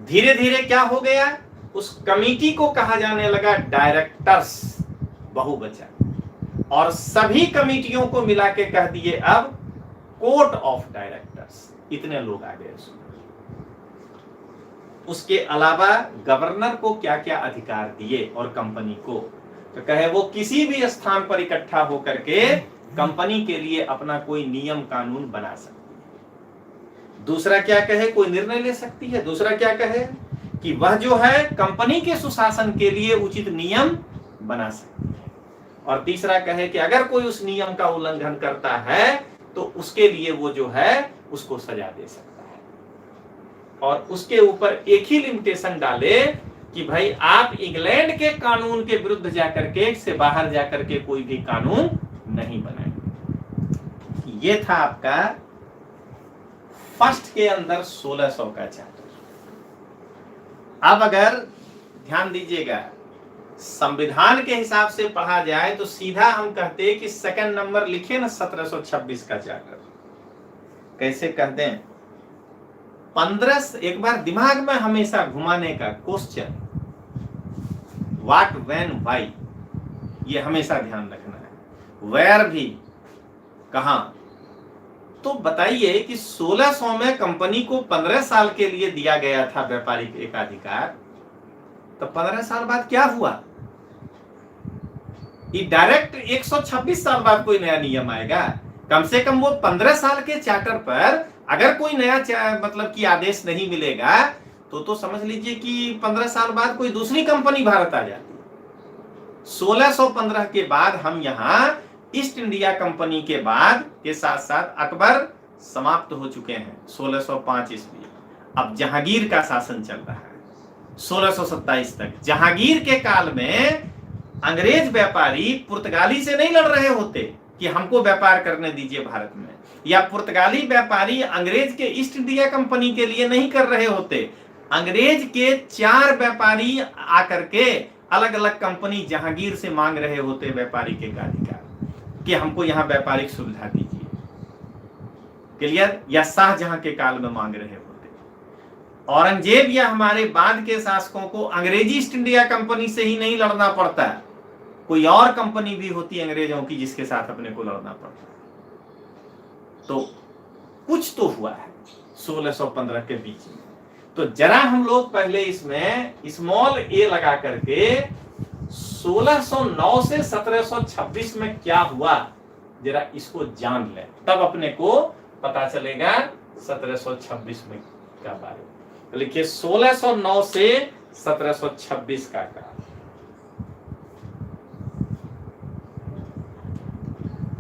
धीरे धीरे क्या हो गया, उस कमेटी को कहा जाने लगा डायरेक्टर्स, बहुवचन, और सभी कमेटियों को मिला के कह दिए अब कोर्ट ऑफ डायरेक्टर्स। इतने लोग आ गए उसमें। उसके अलावा गवर्नर को क्या क्या अधिकार दिए और कंपनी को, तो कहे वो किसी भी स्थान पर इकट्ठा होकर के कंपनी के लिए अपना कोई नियम कानून बना सकती है। दूसरा क्या कहे, कोई निर्णय ले सकती है। दूसरा क्या कहे कि वह जो है कंपनी के सुशासन के लिए उचित नियम बना सकती है। और तीसरा कहे कि अगर कोई उस नियम का उल्लंघन करता है तो उसके लिए वो जो है उसको सजा दे सकता है। और उसके ऊपर एक ही लिमिटेशन डाले कि भाई आप इंग्लैंड के कानून के विरुद्ध जाकर के, से बाहर जाकर के कोई भी कानून नहीं बनाए। ये था आपका फर्स्ट के अंदर 1600 का चैप्टर। अब अगर ध्यान दीजिएगा, संविधान के हिसाब से पढ़ा जाए तो सीधा हम कहते हैं कि सेकंड नंबर लिखे ना 1726 का चैप्टर। कैसे कह दें, 15, एक बार दिमाग में हमेशा घुमाने का क्वेश्चन, व्हाट, व्हेन, व्हाई, ये हमेशा ध्यान रखना है। वेयर भी, कहां। तो बताइए कि 1600 में कंपनी को 15 साल के लिए दिया गया था व्यापारिक एकाधिकार, तो 15 साल बाद क्या हुआ? ये डायरेक्ट 126 साल बाद कोई नया नियम आएगा? कम से कम वो 15 साल के चार्टर पर अगर कोई नया मतलब कि आदेश नहीं मिलेगा तो समझ लीजिए कि 15 साल बाद कोई दूसरी कंपनी भारत आ जाती है। 1615 के बाद हम यहाँ ईस्ट इंडिया कंपनी के बाद के साथ साथ अकबर समाप्त हो चुके हैं 1605 ईस्वी। अब जहांगीर का शासन चल रहा है 1627 तक। जहांगीर के काल में अंग्रेज व्यापारी पुर्तगाली से नहीं लड़ रहे होते कि हमको व्यापार करने दीजिए भारत में, या पुर्तगाली व्यापारी अंग्रेज के ईस्ट इंडिया कंपनी के लिए नहीं कर रहे होते। अंग्रेज के 4 व्यापारी आकर के अलग अलग कंपनी जहांगीर से मांग रहे होते व्यापारिक एकाधिकार कि हमको यहाँ व्यापारिक सुविधा दीजिए। क्लियर? या शाहजहां के काल में मांग रहे होते। औरंगजेब या हमारे बाद के शासकों को अंग्रेजी ईस्ट इंडिया कंपनी से ही नहीं लड़ना पड़ता, कोई और कंपनी भी होती अंग्रेजों की जिसके साथ अपने को लड़ना पड़ता। तो कुछ तो हुआ है 1615 के बीच में। तो जरा हम लोग पहले इसमें स्मॉल ए लगा करके 1609 से 1726 में क्या हुआ जरा इसको जान लें, तब अपने को पता चलेगा 1726 में क्या बारे में। तो लिखिए 1609 से 1726 का काल।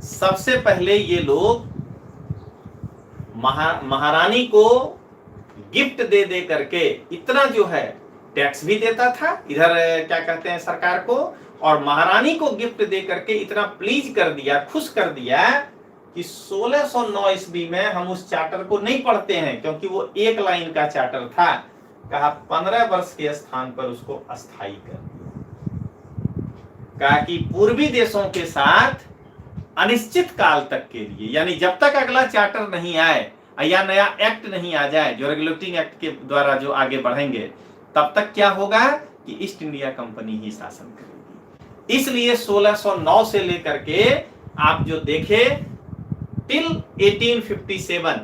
सबसे पहले ये लोग महारानी को गिफ्ट दे दे करके इतना जो है टैक्स भी देता था इधर क्या कहते हैं सरकार को, और महारानी को गिफ्ट दे करके इतना प्लीज कर दिया, खुश कर दिया कि 1609 ईस्वी में हम उस चार्टर को नहीं पढ़ते हैं क्योंकि वो एक लाइन का चार्टर था। कहा 15 वर्ष के स्थान पर उसको अस्थायी कर दिया। कहा कि पूर्वी देशों के साथ अनिश्चित काल तक के लिए, यानी जब तक अगला चार्टर नहीं आए या नया एक्ट नहीं आ जाए जो रेगुलेटिंग एक्ट के द्वारा जो आगे बढ़ेंगे, तब तक क्या होगा कि ईस्ट इंडिया कंपनी ही शासन करेगी। इसलिए 1609 से लेकर के आप जो देखे टिल 1857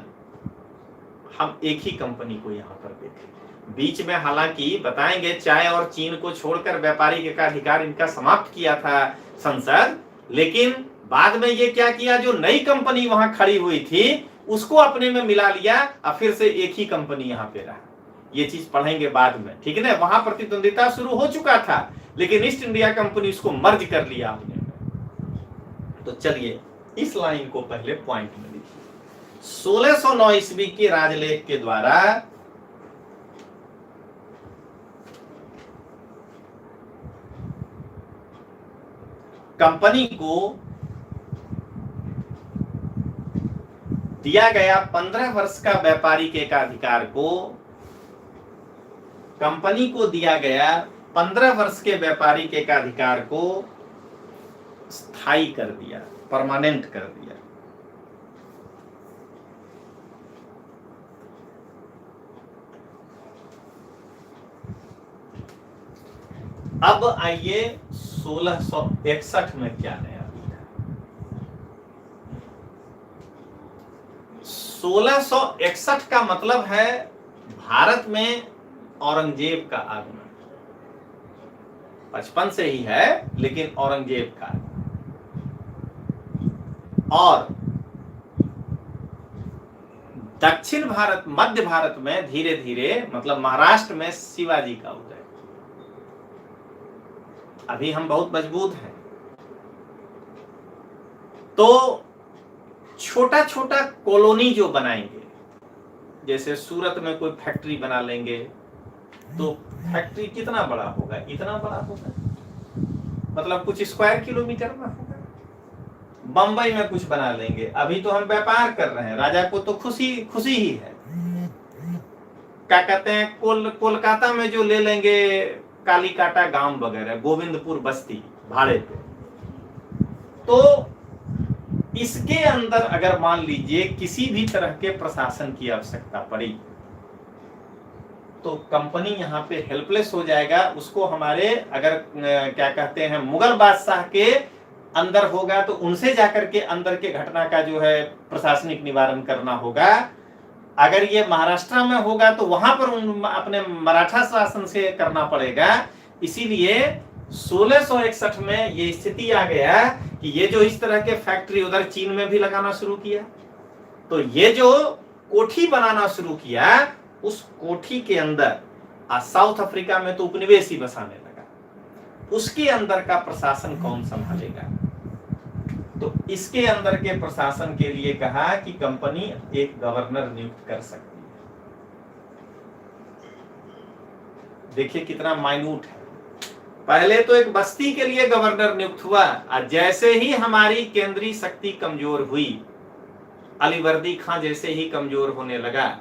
हम एक ही कंपनी को यहां पर देखे। बीच में हालांकि बताएंगे चाय और चीन को छोड़कर व्यापारिक एकाधिकार इनका समाप्त किया था संसद, लेकिन बाद में ये क्या किया, जो नई कंपनी वहां खड़ी हुई थी उसको अपने में मिला लिया और फिर से एक ही कंपनी यहां पे रहा। ये चीज पढ़ेंगे बाद में, ठीक है ना। वहां प्रतिद्वंदिता शुरू हो चुका था लेकिन ईस्ट इंडिया कंपनी उसको मर्ज कर लिया आपने। तो चलिए इस लाइन को पहले पॉइंट में लिखिए। 1609 ईस्वी के राजलेख के द्वारा कंपनी को दिया गया 15 वर्ष का व्यापारिक एकाधिकार को, कंपनी को दिया गया 15 वर्ष के व्यापारिक एकाधिकार को स्थायी कर दिया, परमानेंट कर दिया। अब आइए 1661 में क्या नया हुआ। 1661 का मतलब है भारत में औरंगजेब का आगमन। 55 से ही है, लेकिन औरंगजेब का। और दक्षिण भारत, मध्य भारत में धीरे धीरे, मतलब महाराष्ट्र में शिवाजी का उदय। अभी हम बहुत मजबूत हैं, तो छोटा छोटा कॉलोनी जो बनाएंगे, जैसे सूरत में कोई फैक्ट्री बना लेंगे, तो फैक्ट्री कितना बड़ा होगा, इतना बड़ा होगा, मतलब कुछ स्क्वायर किलोमीटर में होगा। बंबई में कुछ बना लेंगे, अभी तो हम व्यापार कर रहे हैं, राजा को तो खुशी खुशी ही है। क्या कहते हैं, कोलकाता में जो ले लेंगे कालीकाटा गांव वगैरह, गोविंदपुर बस्ती भाड़े पे, तो इसके अंदर अगर मान लीजिए किसी भी तरह के प्रशासन की आवश्यकता पड़ी, तो कंपनी यहाँ पे हेल्पलेस हो जाएगा। उसको हमारे अगर क्या कहते हैं मुगल बादशाह के अंदर होगा, तो उनसे जाकर के अंदर के घटना का जो है प्रशासनिक निवारण करना होगा। अगर ये महाराष्ट्र में होगा तो वहां पर अपने मराठा शासन से करना पड़ेगा। इसीलिए 1661 में ये स्थिति आ गया कि ये जो इस तरह के फैक्ट्री उधर चीन में भी लगाना शुरू किया, तो ये जो कोठी बनाना शुरू किया, उस कोठी के अंदर साउथ अफ्रीका में तो उपनिवेशी बसाने लगा, उसके अंदर का प्रशासन कौन संभालेगा? तो इसके अंदर के प्रशासन के लिए कहा कि कंपनी एक गवर्नर नियुक्त कर सकती है। देखिए कितना माइन्यूट है। पहले तो एक बस्ती के लिए गवर्नर नियुक्त हुआ, और जैसे ही हमारी केंद्रीय शक्ति कमजोर हुई, अलीवर्दी खां जैसे ही कमजोर होने लगा,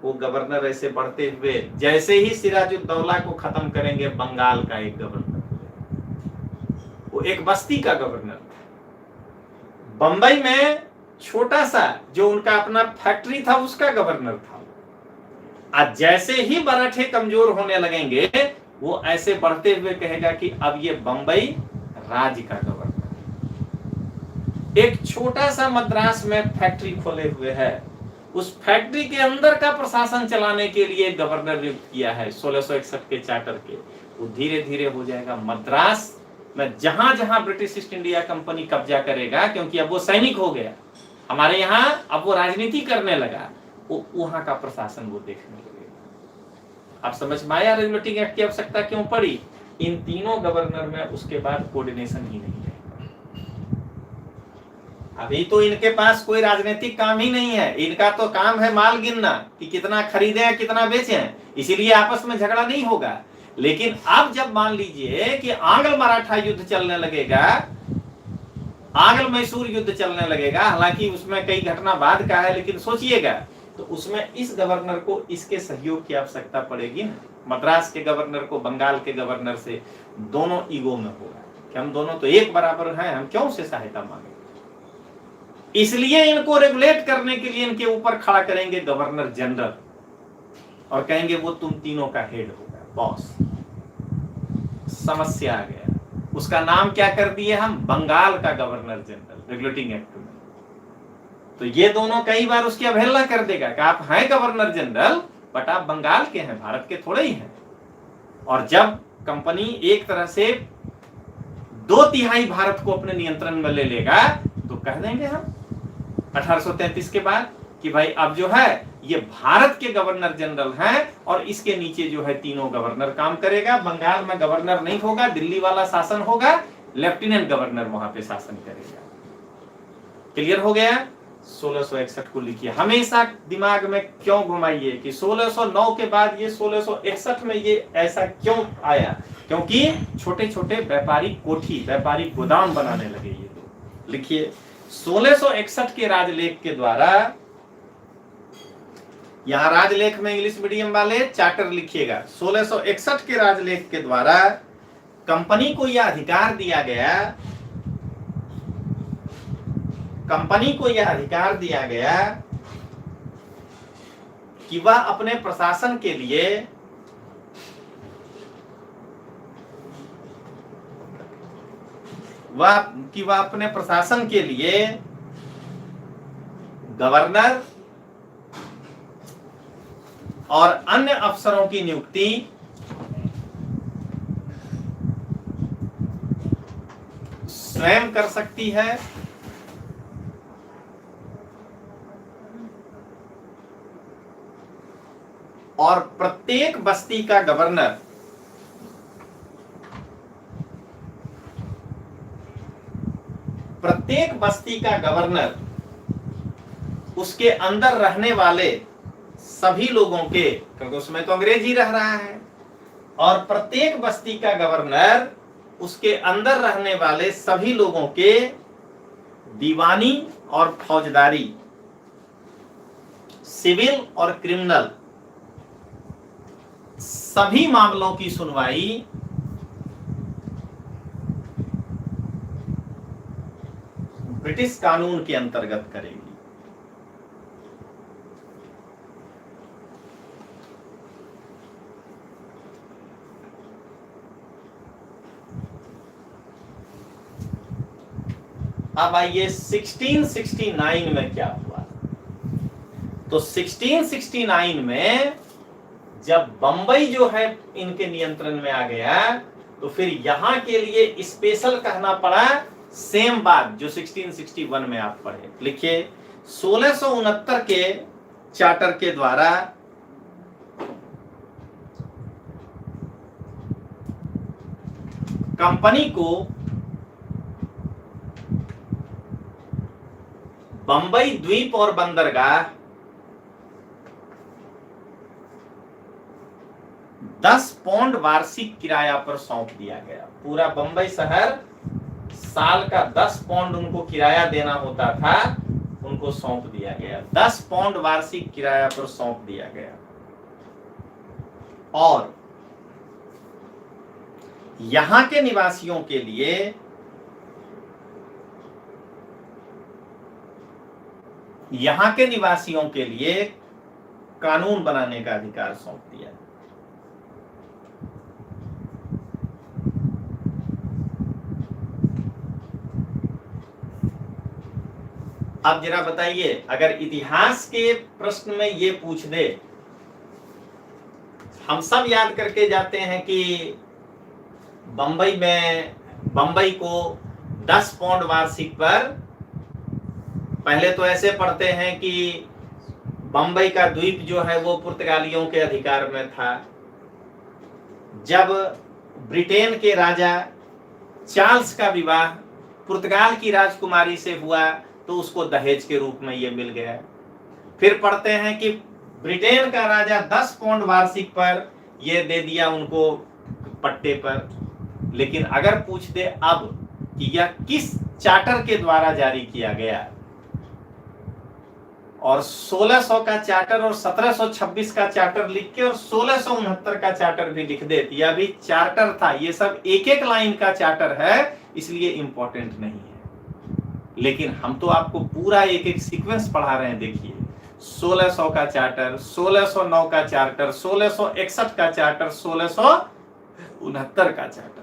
वो गवर्नर ऐसे बढ़ते हुए, जैसे ही सिराजुद्दौला को खत्म करेंगे, बंगाल का एक गवर्नर, वो एक बस्ती का गवर्नर था। बंबई में छोटा सा जो उनका अपना फैक्ट्री था, उसका गवर्नर था। आज जैसे ही मराठे कमजोर होने लगेंगे, वो ऐसे बढ़ते हुए कहेगा कि अब ये बंबई राज्य का गवर्नर। एक छोटा सा मद्रास में फैक्ट्री खोले हुए है, उस फैक्ट्री के अंदर का प्रशासन चलाने के लिए गवर्नर नियुक्त किया है 1661 के चार्टर के। वो धीरे धीरे हो जाएगा मद्रास में, जहां जहां ब्रिटिश ईस्ट इंडिया कंपनी कब्जा करेगा, क्योंकि अब वो सैनिक हो गया हमारे यहाँ, अब वो राजनीति करने लगा, वो वहां का प्रशासन वो देखने लगेगा। अब समझ में आया रेगुलेटिंग एक्ट की आवश्यकता क्यों पड़ी? इन तीनों गवर्नर में उसके बाद कोऑर्डिनेशन ही नहीं है। अभी तो इनके पास कोई राजनीतिक काम ही नहीं है, इनका तो काम है माल गिनना कि कितना खरीदे कितना बेचे, इसीलिए आपस में झगड़ा नहीं होगा। लेकिन अब जब मान लीजिए कि आंग्ल मराठा युद्ध चलने लगेगा, आंग्ल मैसूर युद्ध चलने लगेगा, हालांकि उसमें कई घटना बाद का है, लेकिन सोचिएगा तो उसमें इस गवर्नर को इसके सहयोग की आवश्यकता पड़ेगी ना। मद्रास के गवर्नर को बंगाल के गवर्नर से दोनों ईगो में होगा कि हम दोनों तो एक बराबर हैं, हम क्यों से सहायता मांगे। इसलिए इनको रेगुलेट करने के लिए इनके ऊपर खड़ा करेंगे गवर्नर जनरल, और कहेंगे वो तुम तीनों का हेड होगा, बॉस। समस्या आ गया, उसका नाम क्या कर दिए हम? बंगाल का गवर्नर जनरल रेगुलेटिंग एक्ट में। तो ये दोनों कई बार उसकी अवहेलना कर देगा कि आप हैं गवर्नर जनरल, बट आप बंगाल के हैं, भारत के थोड़े ही हैं। और जब कंपनी एक तरह से 2/3 भारत को अपने नियंत्रण में ले लेगा, तो कह देंगे हम 1833 के बाद कि भाई अब जो है ये भारत के गवर्नर जनरल हैं, और इसके नीचे जो है तीनों गवर्नर काम करेगा। बंगाल में गवर्नर नहीं होगा, दिल्ली वाला शासन होगा, लेफ्टिनेंट गवर्नर वहां पे शासन करेगा। क्लियर हो गया? 1661 को लिखिए, हमेशा दिमाग में क्यों घुमाइए कि 1609 के बाद ये 1661 में ये ऐसा क्यों आया, क्योंकि छोटे छोटे व्यापारी कोठी, व्यापारी गोदाम बनाने लगे ये लोग। लिखिए 1661 के राजलेख के द्वारा, यहां राजलेख में इंग्लिश मीडियम वाले चार्टर लिखिएगा, 1661 के राजलेख के द्वारा कंपनी को यह अधिकार दिया गया, कंपनी को यह अधिकार दिया गया कि वह अपने प्रशासन के लिए वह अपने प्रशासन के लिए गवर्नर और अन्य अफसरों की नियुक्ति स्वयं कर सकती है और प्रत्येक बस्ती का गवर्नर उसके अंदर रहने वाले सभी लोगों के, क्योंकि उसमें तो अंग्रेजी रह रहा है, और प्रत्येक बस्ती का गवर्नर उसके अंदर रहने वाले सभी लोगों के दीवानी और फौजदारी, सिविल और क्रिमिनल सभी मामलों की सुनवाई ब्रिटिश कानून के अंतर्गत करेगी। अब आइए 1669 में क्या हुआ। तो 1669 में जब बंबई जो है इनके नियंत्रण में आ गया, तो फिर यहां के लिए स्पेशल कहना पड़ा सेम बात जो 1661 में आप पढ़े। लिखिए 1669 के चार्टर के द्वारा कंपनी को बंबई द्वीप और बंदरगाह 10 पौंड वार्षिक किराया पर सौंप दिया गया। पूरा बंबई शहर साल का 10 पौंड उनको किराया देना होता था, उनको सौंप दिया गया। 10 पौंड वार्षिक किराया पर सौंप दिया गया। और यहां के निवासियों के लिए कानून बनाने का अधिकार सौंप दिया। अब जरा बताइए, अगर इतिहास के प्रश्न में ये पूछ दे, हम सब याद करके जाते हैं कि बंबई को 10 पौंड वार्षिक पर, पहले तो ऐसे पढ़ते हैं कि बंबई का द्वीप जो है वो पुर्तगालियों के अधिकार में था। जब ब्रिटेन के राजा चार्ल्स का विवाह पुर्तगाल की राजकुमारी से हुआ तो उसको दहेज के रूप में ये मिल गया। फिर पढ़ते हैं कि ब्रिटेन का राजा 10 पौंड वार्षिक पर ये दे दिया उनको पट्टे पर। लेकिन अगर पूछ दे अब कि यह किस चार्टर के द्वारा जारी किया गया, और 1600 का चार्टर और 1726 का चार्टर लिख के और 1669 का चार्टर भी लिख दे, यह भी चार्टर था, ये सब एक एक लाइन का चार्टर है, इसलिए इंपॉर्टेंट नहीं है। लेकिन हम तो आपको पूरा एक एक सीक्वेंस पढ़ा रहे हैं। देखिए 1600 का चार्टर, 1609 का चार्टर, 1661 का चार्टर, 1669 का चार्टर।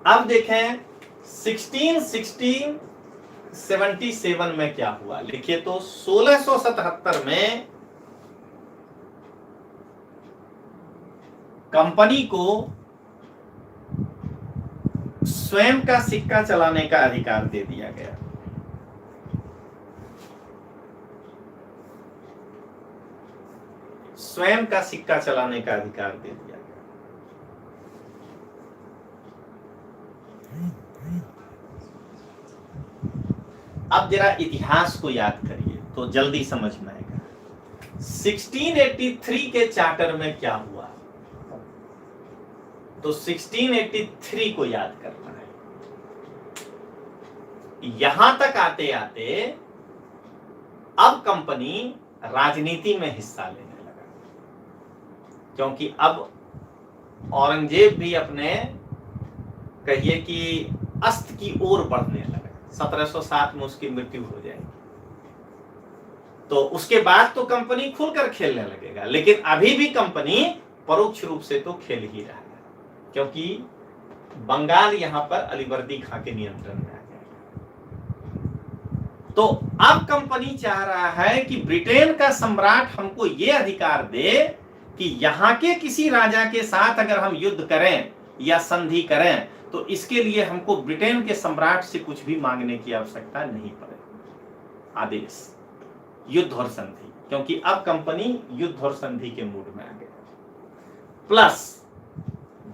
अब देखें 1677 में क्या हुआ। लिखिए तो 1677 में कंपनी को स्वयं का सिक्का चलाने का अधिकार दे दिया गया। स्वयं का सिक्का चलाने का अधिकार दे दिया गया। अब जरा इतिहास को याद करिए तो जल्दी समझ में आएगा। 1683 के चार्टर में क्या हुआ, तो 1683 को याद करना है। यहां तक आते आते अब कंपनी राजनीति में हिस्सा लेने लगा, क्योंकि अब औरंगजेब भी अपने कहिए कि अस्त की ओर बढ़ने लगा। 1707 में उसकी मृत्यु हो जाएगी, तो उसके बाद तो कंपनी खुलकर खेलने लगेगा, लेकिन अभी भी कंपनी परोक्ष रूप से तो खेल ही रहा है, क्योंकि बंगाल यहां पर अलीवर्दी खां के नियंत्रण में आ जाएगा। तो अब कंपनी चाह रहा है कि ब्रिटेन का सम्राट हमको यह अधिकार दे कि यहां के किसी राजा के साथ अगर हम युद्ध करें या संधि करें तो इसके लिए हमको ब्रिटेन के सम्राट से कुछ भी मांगने की आवश्यकता नहीं पड़ेगी। आदेश युद्ध और संधि, क्योंकि अब कंपनी युद्ध और संधि के मूड में आ गया। प्लस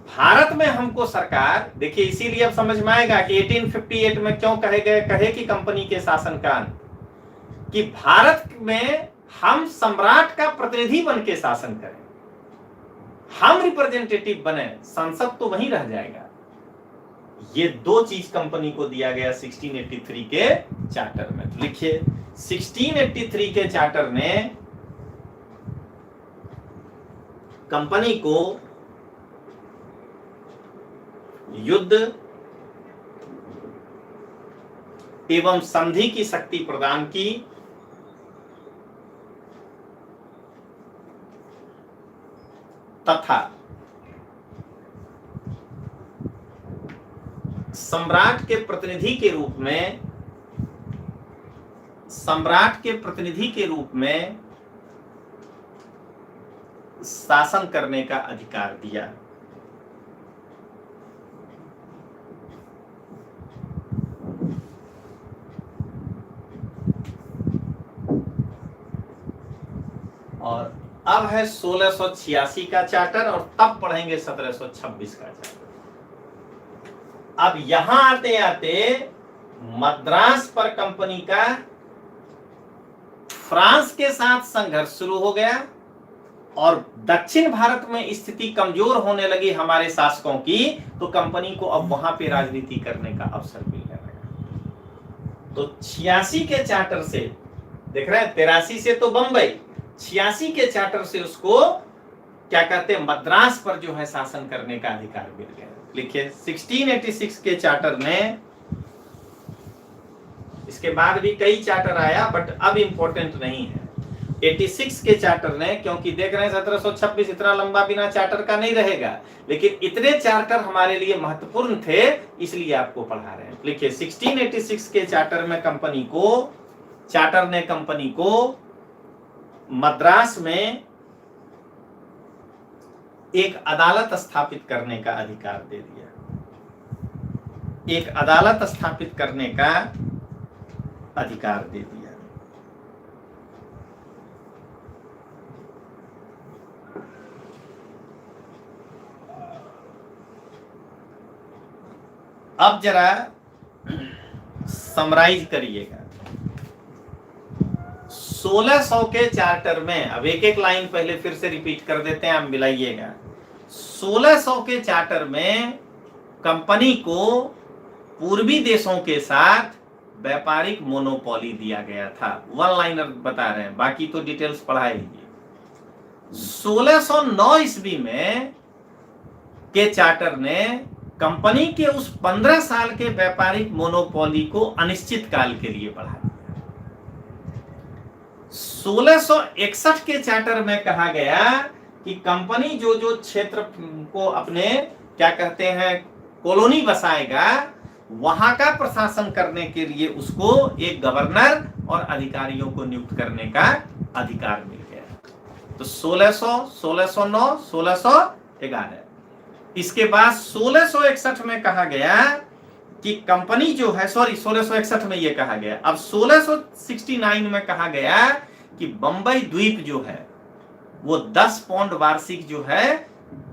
भारत में हमको सरकार, देखिए इसीलिए अब समझ में आएगा कि 1858 में क्यों कहे कि कंपनी के शासन का अंत, कि भारत में हम सम्राट का प्रतिनिधि बन के शासन करें, हम रिप्रेजेंटेटिव बने, संसद तो वहीं रह जाएगा। ये दो चीज कंपनी को दिया गया 1683 के चार्टर में। तो लिखिए 1683 के चार्टर ने कंपनी को युद्ध एवं संधि की शक्ति प्रदान की, तथा सम्राट के प्रतिनिधि के रूप में शासन करने का अधिकार दिया। और अब है 1686 का चार्टर, और तब पढ़ेंगे 1726 का चार्टर। अब यहां आते आते मद्रास पर कंपनी का फ्रांस के साथ संघर्ष शुरू हो गया, और दक्षिण भारत में स्थिति कमजोर होने लगी हमारे शासकों की, तो कंपनी को अब वहां पे राजनीति करने का अवसर मिलने लगा। तो 86 के चार्टर से, देख रहे हैं 83 से तो बंबई, 86 के चार्टर से उसको क्या कहते हैं, मद्रास पर जो है शासन करने का अधिकार मिल गया। लिखिए 1686 के चार्टर में, इसके बाद भी कई चार्टर आया बट अब इंपॉर्टेंट नहीं है। 86 के चार्टर ने, क्योंकि देख रहे हैं 1726 इतना लंबा बिना चार्टर का नहीं रहेगा, लेकिन इतने चार्टर हमारे लिए महत्वपूर्ण थे इसलिए आपको पढ़ा रहे हैं। लिखिए 1686 के चार्टर में चार्टर ने कंपनी को मद्रास में एक अदालत स्थापित करने का अधिकार दे दिया। एक अदालत स्थापित करने का अधिकार दे दिया। अब जरा समराइज करिएगा। 1600 के चार्टर में, अब एक एक लाइन पहले फिर से रिपीट कर देते हैं, आप मिलाइएगा। 1600 के चार्टर में कंपनी को पूर्वी देशों के साथ व्यापारिक मोनोपोली दिया गया था। वन लाइनर बता रहे हैं, बाकी तो डिटेल्स पढ़ाएंगे। 1609 ईस्वी में के चार्टर ने कंपनी के उस 15 साल के व्यापारिक मोनोपोली को अनिश्चित काल के लिए बढ़ा दिया। 1661 के चार्टर में कहा गया कि कंपनी जो जो क्षेत्र को अपने क्या कहते हैं कॉलोनी बसाएगा, वहां का प्रशासन करने के लिए उसको एक गवर्नर और अधिकारियों को नियुक्त करने का अधिकार मिल गया। तो 1600, 1609, 1611। इसके बाद 1661 में कहा गया कि कंपनी जो है, 1661 में ये कहा गया। अब 1669 में कहा गया कि बंबई द्वीप जो है वो 10 पाउंड वार्षिक जो है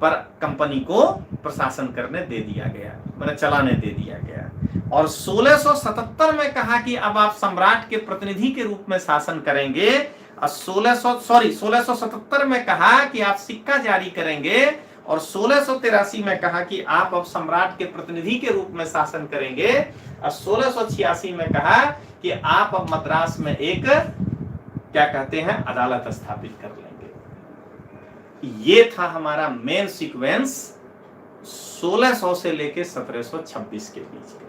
पर कंपनी को प्रशासन करने दे दिया गया, मतलब चलाने दे दिया गया। और 1677 में कहा कि अब आप सम्राट के प्रतिनिधि के रूप में शासन करेंगे। और 1677 में कहा कि आप सिक्का जारी करेंगे, और 1683 में कहा कि आप अब सम्राट के प्रतिनिधि के रूप में शासन करेंगे, और 1686 में कहा कि आप अब मद्रास में एक क्या कहते हैं अदालत स्थापित कर लेंगे। ये था हमारा मेन सीक्वेंस 1600 से लेके 1726 के बीच का।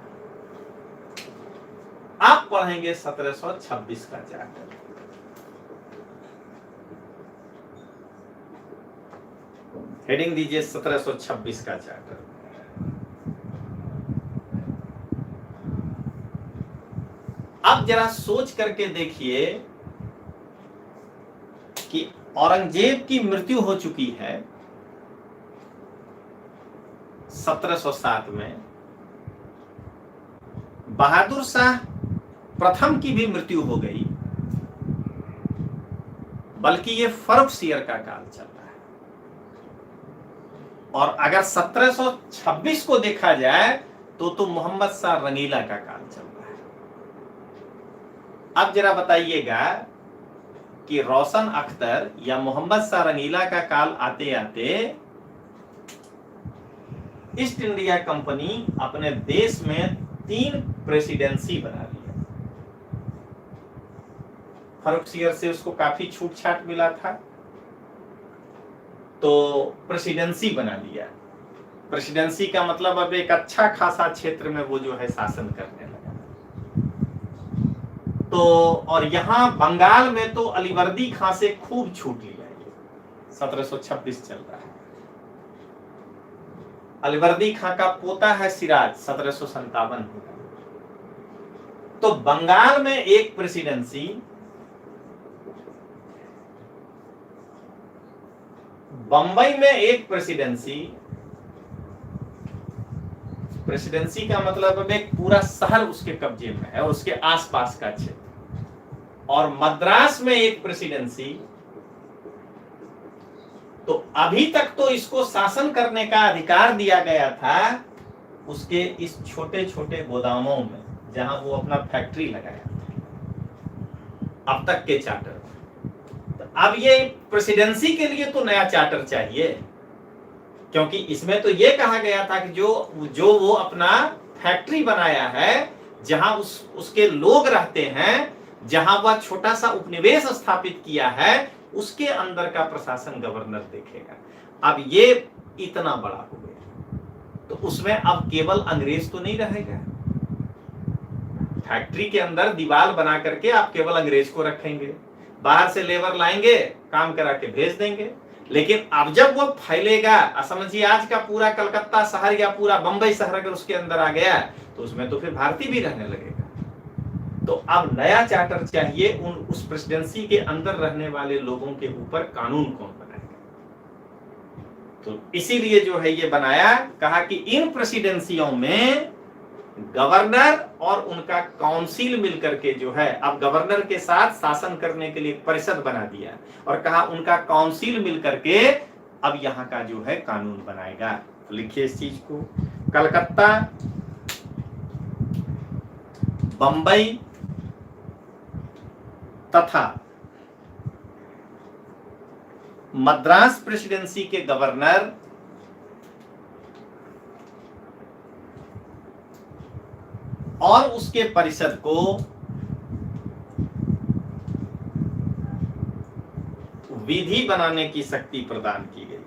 आप पढ़ेंगे 1726 का चैप्टर। हेडिंग दीजिए 1726 का चैप्टर। अब जरा सोच करके देखिए कि औरंगजेब की मृत्यु हो चुकी है 1707 में, बहादुर शाह प्रथम की भी मृत्यु हो गई, बल्कि ये फर्रुखसियर का काल चल रहा है। और अगर 1726 को देखा जाए तो मोहम्मद शाह रंगीला का काल चल रहा है। अब जरा बताइएगा कि रोशन अख्तर या मोहम्मद शाह रंगीला का काल आते आते ईस्ट इंडिया कंपनी अपने देश में 3 प्रेसिडेंसी बना लिया। फर्रुखसियर से उसको काफी छूट छाट मिला था, तो प्रेसिडेंसी बना लिया। प्रेसिडेंसी का मतलब अब एक अच्छा खासा क्षेत्र में वो जो है शासन करने लगा। तो और यहां बंगाल में तो अलीवर्दी खां से खूब छूट लिया। ये 1726 चल रहा है। अलीवर्दी खां का पोता है सिराज, 1757 होगा। तो बंगाल में एक प्रेसिडेंसी, बंबई में एक प्रेसिडेंसी। प्रेसिडेंसी का मतलब एक पूरा शहर उसके कब्जे में है और उसके आसपास का क्षेत्र। और मद्रास में एक प्रेसिडेंसी। तो अभी तक तो इसको शासन करने का अधिकार दिया गया था उसके इस छोटे छोटे गोदामों में जहां वो अपना फैक्ट्री लगाया था, अब तक के चार्टर। तो अब ये प्रेसिडेंसी के लिए तो नया चार्टर चाहिए, क्योंकि इसमें तो ये कहा गया था कि जो वो अपना फैक्ट्री बनाया है, जहां उसके लोग रहते हैं, जहां वह छोटा सा उपनिवेश स्थापित किया है, उसके अंदर का प्रशासन गवर्नर देखेगा। अब ये इतना बड़ा हो गया, तो उसमें अब केवल अंग्रेज तो नहीं रहेगा। फैक्ट्री के अंदर दीवार बना करके आप केवल अंग्रेज को रखेंगे, बाहर से लेबर लाएंगे, काम करा के भेज देंगे। लेकिन अब जब वो फैलेगा, समझिए आज का पूरा कलकत्ता शहर या पूरा बंबई शहर अगर उसके अंदर आ गया, तो उसमें तो फिर भारतीय भी रहने लगेगा। तो अब नया चार्टर चाहिए, उस प्रेसिडेंसी के अंदर रहने वाले लोगों के ऊपर कानून कौन बनाएगा। तो इसीलिए जो है ये बनाया, कहा कि इन प्रेसिडेंसियों में गवर्नर और उनका काउंसिल मिलकर के जो है, अब गवर्नर के साथ शासन करने के लिए परिषद बना दिया और कहा उनका काउंसिल मिलकर के अब यहाँ का जो है कानून बनाएगा। तो लिखिए इस चीज को, कलकत्ता, बंबई तथा मद्रास प्रेसिडेंसी के गवर्नर और उसके परिषद को विधि बनाने की शक्ति प्रदान की गई थी।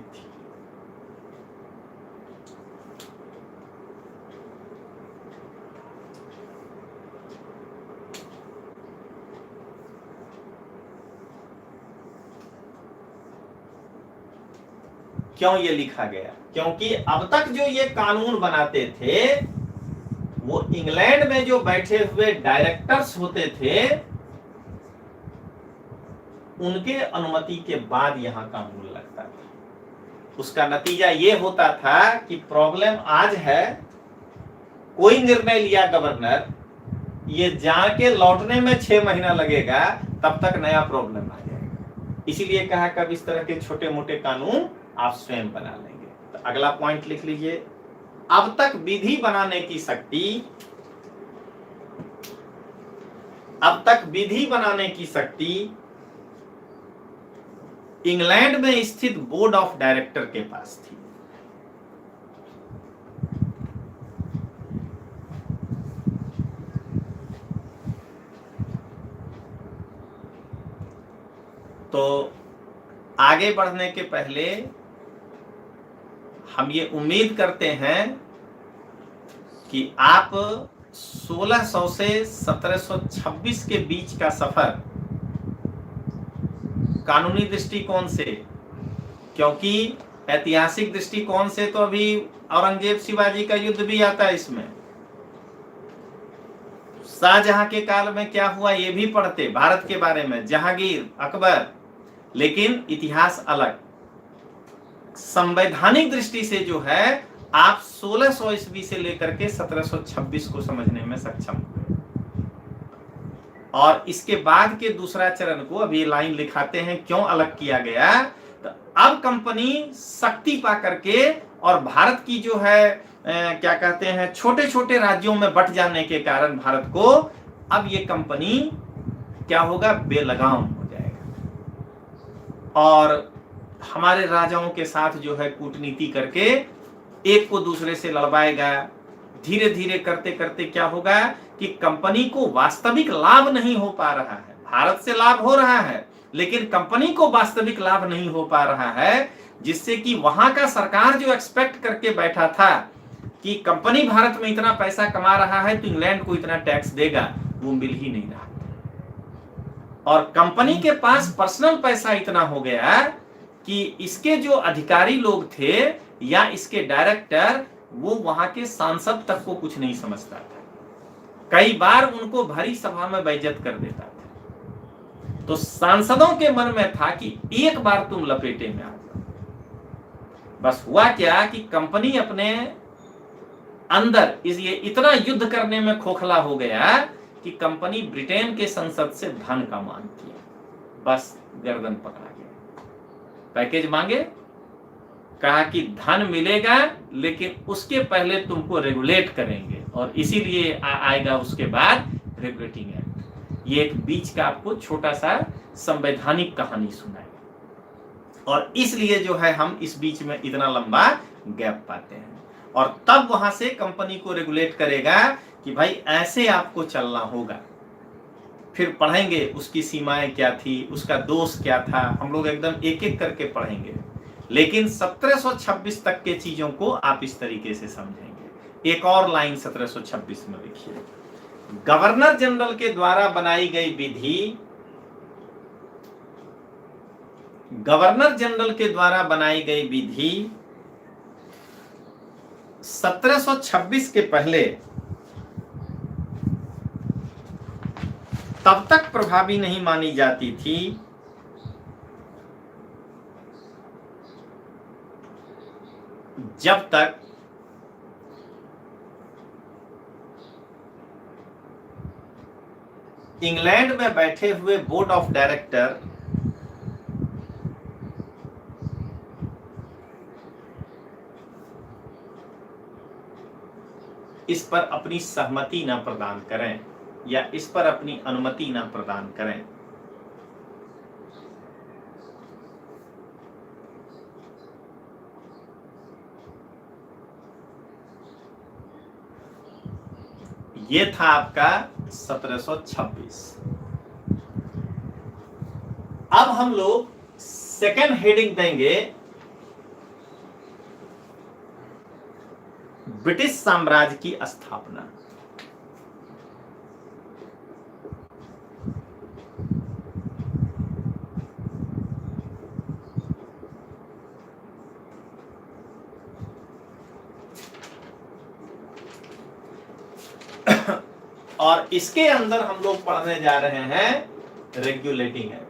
क्यों ये लिखा गया? क्योंकि अब तक जो ये कानून बनाते थे वो इंग्लैंड में जो बैठे हुए डायरेक्टर्स होते थे उनके अनुमति के बाद यहां कानून लगता था। उसका नतीजा ये होता था कि प्रॉब्लम आज है, कोई निर्णय लिया गवर्नर, ये जाके लौटने में 6 महीना लगेगा, तब तक नया प्रॉब्लम आ जाएगा। इसीलिए कहा कब इस तरह के छोटे मोटे कानून आप स्वयं बना लेंगे। तो अगला पॉइंट लिख लीजिए, अब तक विधि बनाने की शक्ति अब तक विधि बनाने की शक्ति इंग्लैंड में स्थित बोर्ड ऑफ डायरेक्टर के पास थी। तो आगे बढ़ने के पहले हम ये उम्मीद करते हैं कि आप 1600 से 1726 के बीच का सफर कानूनी दृष्टिकोण से, क्योंकि ऐतिहासिक दृष्टिकोण से तो अभी औरंगजेब शिवाजी का युद्ध भी आता है इसमें, शाहजहां के काल में क्या हुआ ये भी पढ़ते, भारत के बारे में, जहांगीर, अकबर, लेकिन इतिहास अलग। संवैधानिक दृष्टि से जो है आप 1600 ईस्वी से लेकर के 1726 को समझने में सक्षम हुए। और इसके बाद के दूसरा चरण को अभी लाइन लिखाते हैं क्यों अलग किया गया। तो अब कंपनी शक्ति पा करके और भारत की जो है क्या कहते हैं छोटे छोटे राज्यों में बंट जाने के कारण भारत को अब ये कंपनी क्या होगा, बेलगाम हो जाएगा और हमारे राजाओं के साथ जो है कूटनीति करके एक को दूसरे से लड़वाएगा। धीरे धीरे करते करते क्या होगा कि कंपनी को वास्तविक लाभ नहीं हो पा रहा है, भारत से लाभ हो रहा है लेकिन कंपनी को वास्तविक लाभ नहीं हो पा रहा है, जिससे कि वहां का सरकार जो एक्सपेक्ट करके बैठा था कि कंपनी भारत में इतना पैसा कमा रहा है तो इंग्लैंड को इतना टैक्स देगा, वो मिल ही नहीं रहा। और कंपनी के पास पर्सनल पैसा इतना हो गया कि इसके जो अधिकारी लोग थे या इसके डायरेक्टर वो वहां के सांसद तक को कुछ नहीं समझता था, कई बार उनको भरी सभा में बेइज्जत कर देता था। तो सांसदों के मन में था कि एक बार तुम लपेटे में आ जाओ। बस हुआ क्या कि कंपनी अपने अंदर ये इतना युद्ध करने में खोखला हो गया कि कंपनी ब्रिटेन के संसद से धन का मांग किया, बस गर्दन पकड़ा गया। पैकेज मांगे, कहा कि धन मिलेगा लेकिन उसके पहले तुमको रेगुलेट करेंगे और इसीलिए आएगा उसके बाद रेगुलेटिंग एक्ट। ये एक बीच का आपको छोटा सा संवैधानिक कहानी सुनाए और इसलिए जो है हम इस बीच में इतना लंबा गैप पाते हैं और तब वहां से कंपनी को रेगुलेट करेगा कि भाई ऐसे आपको चलना होगा। फिर पढ़ेंगे उसकी सीमाएं क्या थी, उसका दोष क्या था, हम लोग एकदम एक एक करके पढ़ेंगे, लेकिन 1726 तक के चीजों को आप इस तरीके से समझेंगे। एक और लाइन 1726 में लिखिए, गवर्नर जनरल के द्वारा बनाई गई विधि, गवर्नर जनरल के द्वारा बनाई गई विधि 1726 के पहले तब तक प्रभावी नहीं मानी जाती थी जब तक इंग्लैंड में बैठे हुए बोर्ड ऑफ डायरेक्टर इस पर अपनी सहमति ना प्रदान करें या इस पर अपनी अनुमति ना प्रदान करें। ये था आपका 1726। अब हम लोग सेकेंड हेडिंग देंगे ब्रिटिश साम्राज्य की स्थापना। और इसके अंदर हम लोग पढ़ने जा रहे हैं रेगुलेटिंग एक्ट।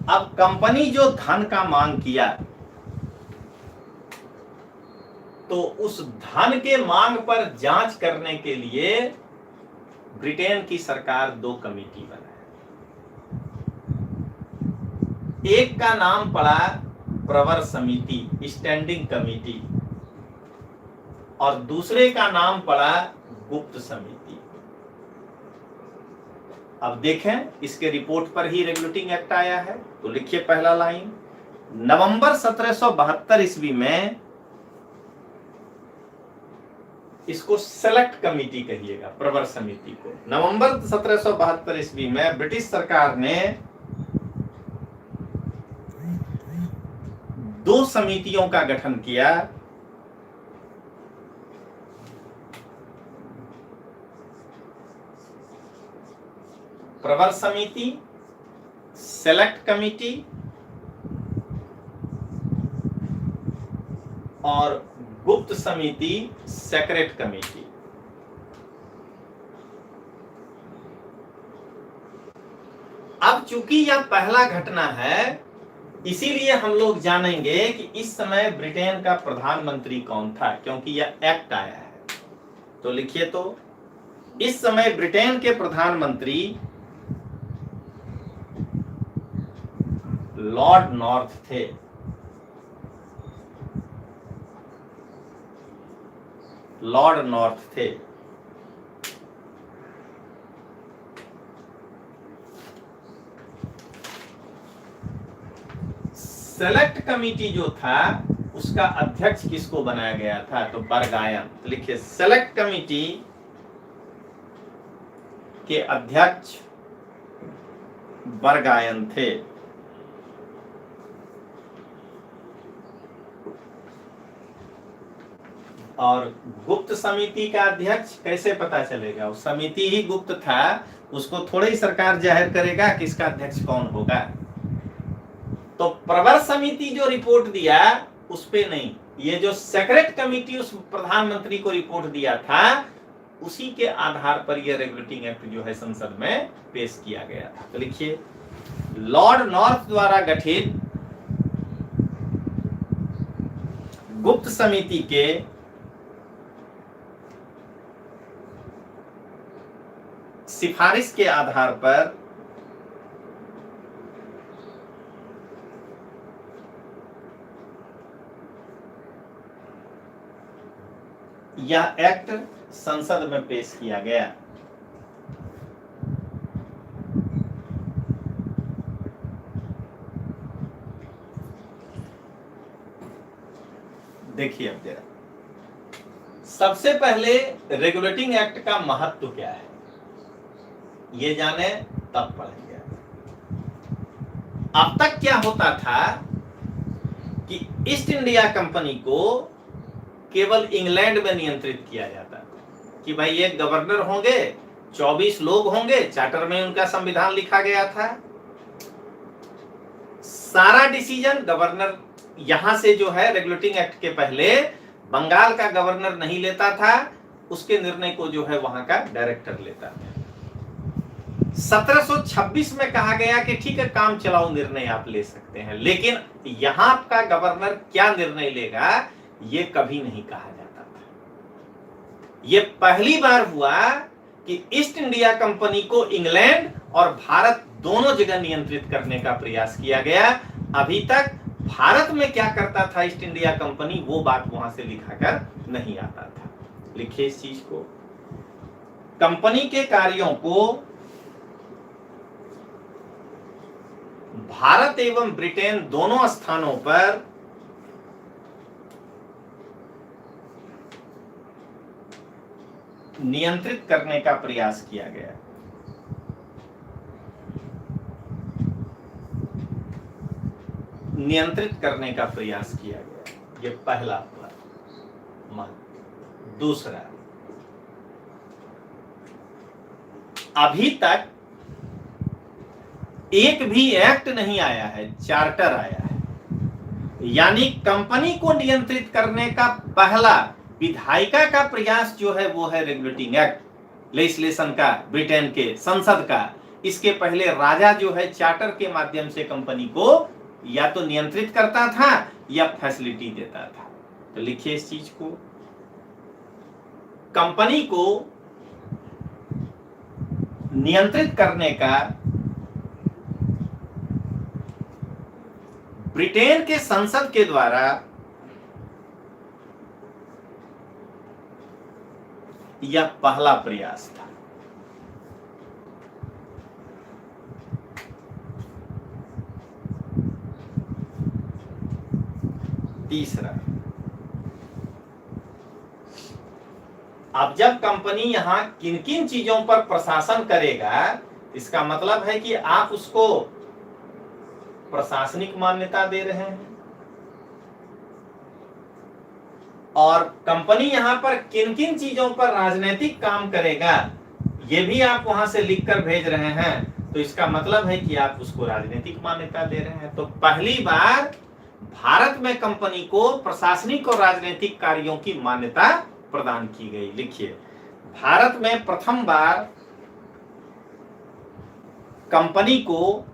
अब कंपनी जो धन का मांग किया तो उस धन के मांग पर जांच करने के लिए ब्रिटेन की सरकार 2 कमेटी बनाए। एक का नाम पड़ा प्रवर समिति, स्टैंडिंग कमेटी, और दूसरे का नाम पड़ा गुप्त समिति। अब देखें, इसके रिपोर्ट पर ही रेगुलेटिंग एक्ट आया है, तो लिखिए पहला लाइन, नवंबर 1772 ईस्वी में, इसको सेलेक्ट कमेटी कहिएगा, प्रवर समिति को, नवंबर 1772 ईस्वी में ब्रिटिश सरकार ने 2 समितियों का गठन किया। प्रवर समिति, सेलेक्ट कमेटी और गुप्त समिति, सेक्रेट कमेटी। अब चूंकि यह पहला घटना है, इसीलिए हम लोग जानेंगे कि इस समय ब्रिटेन का प्रधानमंत्री कौन था, क्योंकि यह एक्ट आया है। तो लिखिए, तो इस समय ब्रिटेन के प्रधानमंत्री लॉर्ड नॉर्थ थे। लॉर्ड नॉर्थ थे। सेलेक्ट कमेटी जो था, उसका अध्यक्ष किसको बनाया गया था, तो बरगायन। लिखिए, सेलेक्ट कमेटी के अध्यक्ष बरगायन थे। और गुप्त समिति का अध्यक्ष कैसे पता चलेगा, उस समिति ही गुप्त था, उसको थोड़ी ही सरकार जाहिर करेगा कि इसका अध्यक्ष कौन होगा। तो प्रवर समिति जो रिपोर्ट दिया उस पे नहीं, ये जो सेक्रेट कमेटी उस प्रधानमंत्री को रिपोर्ट दिया था, उसी के आधार पर यह रेगुलेटिंग एक्ट जो है संसद में पेश किया गया था। तो लिखिए, लॉर्ड नॉर्थ द्वारा गठित गुप्त समिति के सिफारिश के आधार पर यह एक्ट संसद में पेश किया गया। देखिए, अब जरा सबसे पहले रेगुलेटिंग एक्ट का महत्व क्या है, ये जाने तब पढ़ेंगे। अब तक क्या होता था कि ईस्ट इंडिया कंपनी को केवल इंग्लैंड में नियंत्रित किया जाता था कि भाई एक गवर्नर होंगे, 24 लोग होंगे, चार्टर में उनका संविधान लिखा गया था। सारा डिसीजन गवर्नर यहां से जो है रेगुलेटिंग एक्ट के पहले बंगाल का गवर्नर नहीं लेता था, उसके निर्णय को जो है वहां का डायरेक्टर लेता था। 1726 में कहा गया कि ठीक है, काम चलाओ निर्णय आप ले सकते हैं, लेकिन यहां का गवर्नर क्या निर्णय लेगा ये कभी नहीं कहा जाता था। ये पहली बार हुआ कि ईस्ट इंडिया कंपनी को इंग्लैंड और भारत दोनों जगह नियंत्रित करने का प्रयास किया गया। अभी तक भारत में क्या करता था ईस्ट इंडिया कंपनी, वो बात वहां से लिखा कर नहीं आता था। लिखिए इस चीज को, कंपनी के कार्यों को भारत एवं ब्रिटेन दोनों स्थानों पर नियंत्रित करने का प्रयास किया गया। नियंत्रित करने का प्रयास किया गया, ये पहला हुआ। दूसरा, अभी तक एक भी एक्ट नहीं आया है, चार्टर आया है। यानी कंपनी को नियंत्रित करने का पहला विधायिका का प्रयास जो है वो है रेगुलेटिंग एक्ट, लेजिस्लेशन का, ब्रिटेन के संसद का। इसके पहले राजा जो है चार्टर के माध्यम से कंपनी को या तो नियंत्रित करता था या फैसिलिटी देता था। तो लिखिए इस चीज को, कंपनी को नियंत्रित करने का ब्रिटेन के संसद के द्वारा यह पहला प्रयास था। तीसरा, अब जब कंपनी यहां किन किन चीजों पर प्रशासन करेगा, इसका मतलब है कि आप उसको प्रशासनिक मान्यता दे रहे हैं, और कंपनी यहां पर किन किन चीजों पर राजनीतिक काम करेगा ये भी आप वहां से लिखकर भेज रहे हैं, तो इसका मतलब है कि आप उसको राजनीतिक मान्यता दे रहे हैं। तो पहली बार भारत में कंपनी को प्रशासनिक और राजनीतिक कार्यों की मान्यता प्रदान की गई। लिखिए, भारत में प्रथम बार कंपनी को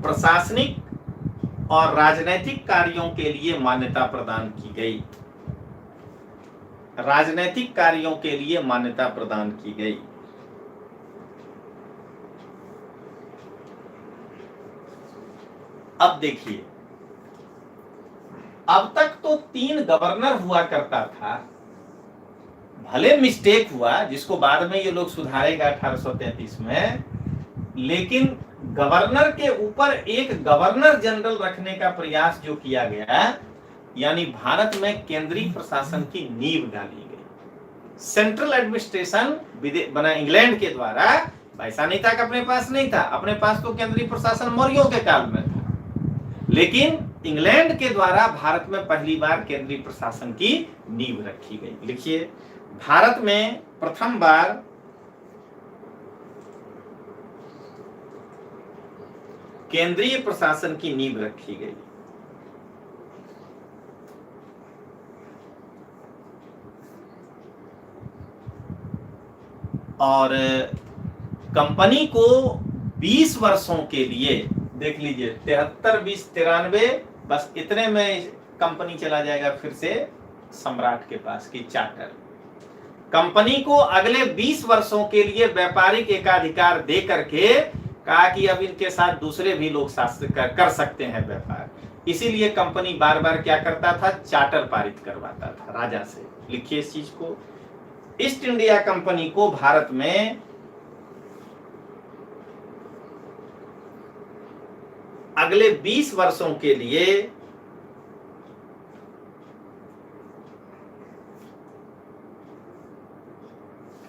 प्रशासनिक और राजनीतिक कार्यों के लिए मान्यता प्रदान की गई। राजनीतिक कार्यों के लिए मान्यता प्रदान की गई। अब देखिए, अब तक तो 3 गवर्नर हुआ करता था, भले मिस्टेक हुआ जिसको बाद में ये लोग सुधारेगा 1833 में, लेकिन गवर्नर के ऊपर एक गवर्नर जनरल रखने का प्रयास जो किया गया, यानी भारत में केंद्रीय प्रशासन की नींव डाली गई। सेंट्रल एडमिनिस्ट्रेशन बना इंग्लैंड के द्वारा, ऐसा नहीं था कि अपने पास नहीं था, अपने पास तो केंद्रीय प्रशासन मौर्यों के काल में था, लेकिन इंग्लैंड के द्वारा भारत में पहली बार केंद्रीय प्रशासन की नींव रखी गई। लिखिए, भारत में प्रथम बार केंद्रीय प्रशासन की नींव रखी गई। और कंपनी को 20 वर्षों के लिए, देख लीजिए 73, 20, 93, बस इतने में कंपनी चला जाएगा फिर से सम्राट के पास की चार्टर। कंपनी को अगले 20 वर्षों के लिए व्यापारिक एकाधिकार दे करके कहा कि अब इनके साथ दूसरे भी लोग शास्त्र कर सकते हैं व्यापार। इसीलिए कंपनी बार बार क्या करता था, चार्टर पारित करवाता था राजा से। लिखिए इस चीज को, ईस्ट इंडिया कंपनी को भारत में अगले 20 वर्षों के लिए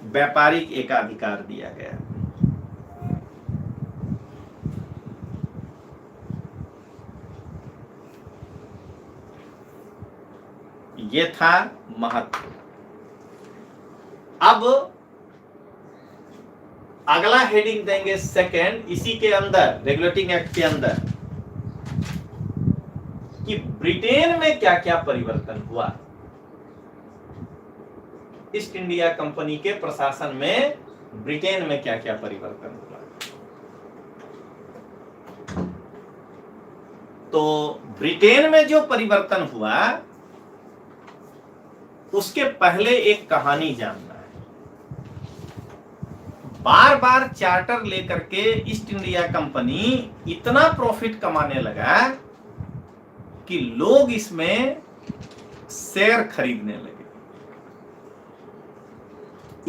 व्यापारिक एकाधिकार दिया गया। ये था महत्व। अब अगला हेडिंग देंगे सेकंड, इसी के अंदर रेगुलेटिंग एक्ट के अंदर, कि ब्रिटेन में क्या क्या परिवर्तन हुआ। ईस्ट इंडिया कंपनी के प्रशासन में ब्रिटेन में क्या क्या परिवर्तन हुआ। तो ब्रिटेन में जो परिवर्तन हुआ उसके पहले एक कहानी जानना है। बार बार चार्टर लेकर के ईस्ट इंडिया कंपनी इतना प्रॉफिट कमाने लगा कि लोग इसमें शेयर खरीदने लगे।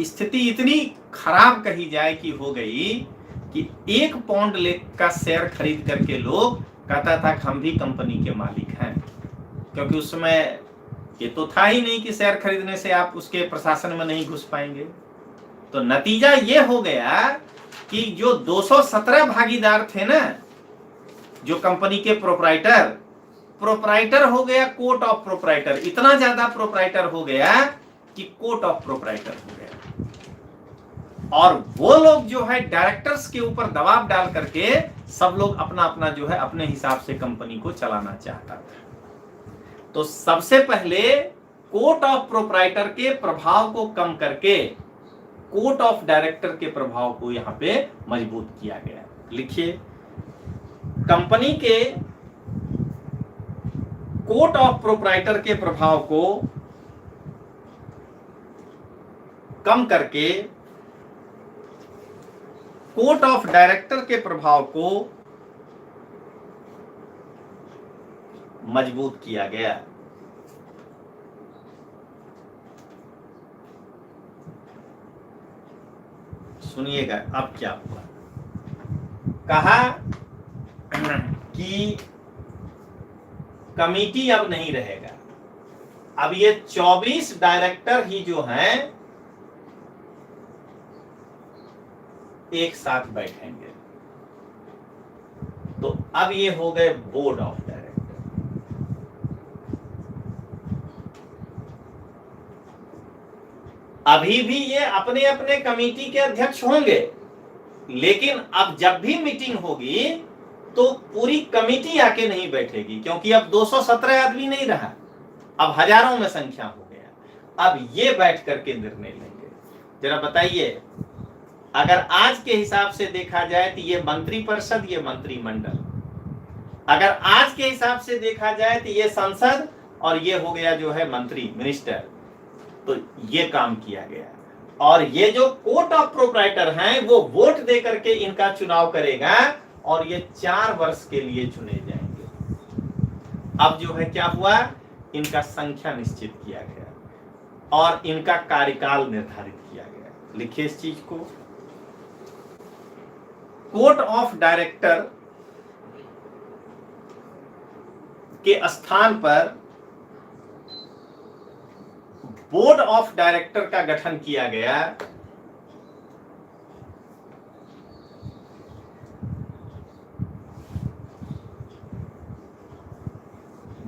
स्थिति इतनी खराब कही जाए कि हो गई कि 1 पाउंड का शेयर खरीद करके लोग कहता था कि हम भी कंपनी के मालिक हैं, क्योंकि उस समय ये तो था ही नहीं कि शेयर खरीदने से आप उसके प्रशासन में नहीं घुस पाएंगे। तो नतीजा ये हो गया कि जो 217 भागीदार थे ना, जो कंपनी के प्रोप्राइटर हो गया कोर्ट ऑफ प्रोप्राइटर। इतना ज्यादा प्रोप्राइटर हो गया कि कोर्ट ऑफ प्रोप्राइटर हो गया, और वो लोग जो है डायरेक्टर्स के ऊपर दबाव डाल करके सब लोग अपना अपना जो है अपने हिसाब से कंपनी को चलाना चाहता था। तो सबसे पहले कोर्ट ऑफ प्रोप्राइटर के प्रभाव को कम करके कोर्ट ऑफ डायरेक्टर के प्रभाव को यहां पे मजबूत किया गया। लिखिए, कंपनी के कोर्ट ऑफ प्रोप्राइटर के प्रभाव को कम करके कोर्ट ऑफ डायरेक्टर के प्रभाव को मजबूत किया गया। सुनिएगा अब क्या हुआ। कहा कि कमिटी अब नहीं रहेगा, अब ये 24 डायरेक्टर ही जो हैं एक साथ बैठेंगे। तो अब ये हो गए बोर्ड ऑफ डायरेक्टर। अभी भी ये अपने अपने कमेटी के अध्यक्ष होंगे, लेकिन अब जब भी मीटिंग होगी तो पूरी कमेटी आके नहीं बैठेगी, क्योंकि अब 217 आदमी नहीं रहा, अब हजारों में संख्या हो गया। अब ये बैठ करके निर्णय लेंगे। जरा बताइए, अगर आज के हिसाब से देखा जाए तो ये मंत्री परिषद, ये मंत्रिमंडल, अगर आज के हिसाब से देखा जाए तो ये संसद और ये हो गया जो है मंत्री मिनिस्टर। तो ये काम किया गया, और ये जो कोर्ट ऑफ प्रोप्राइटर हैं वो वोट दे करके इनका चुनाव करेगा, और ये 4 वर्ष के लिए चुने जाएंगे। अब जो है क्या हुआ, इनका संख्या निश्चित किया गया और इनका कार्यकाल निर्धारित किया गया। लिखिए इस चीज को, कोर्ट ऑफ डायरेक्टर के स्थान पर बोर्ड ऑफ डायरेक्टर का गठन किया गया,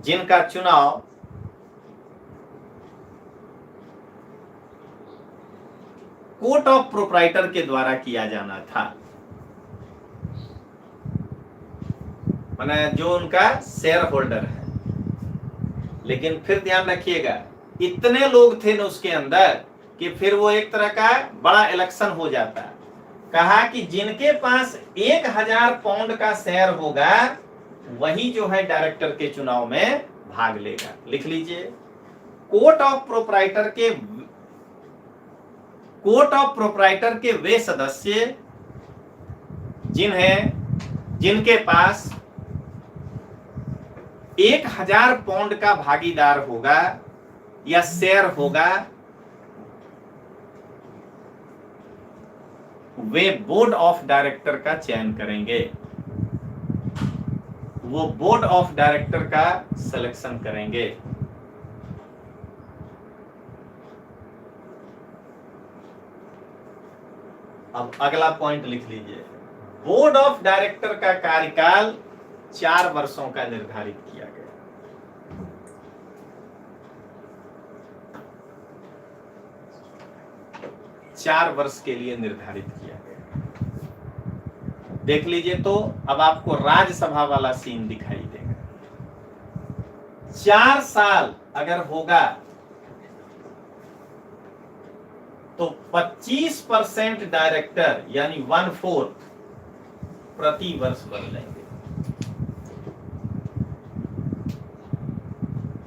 जिनका चुनाव कोर्ट ऑफ प्रोप्राइटर के द्वारा किया जाना था, माने जो उनका शेयर होल्डर है। लेकिन फिर ध्यान रखिएगा, इतने लोग थे ना उसके अंदर कि फिर वो एक तरह का बड़ा इलेक्शन हो जाता। कहा कि जिनके पास 1000 पाउंड का शेयर होगा वही जो है डायरेक्टर के चुनाव में भाग लेगा। लिख लीजिए, कोर्ट ऑफ प्रोप्राइटर के वे सदस्य जिनके पास 1000 पाउंड का भागीदार होगा या शेयर होगा, वे बोर्ड ऑफ डायरेक्टर का चयन करेंगे, वो बोर्ड ऑफ डायरेक्टर का सिलेक्शन करेंगे। अब अगला पॉइंट लिख लीजिए, बोर्ड ऑफ डायरेक्टर का कार्यकाल 4 वर्षों का निर्धारित किया गया। चार वर्ष के लिए निर्धारित किया गया। देख लीजिए, तो अब आपको राज्यसभा वाला सीन दिखाई देगा। 4 साल अगर होगा तो 25% डायरेक्टर यानी 1/4 प्रति वर्ष बदलेंगे।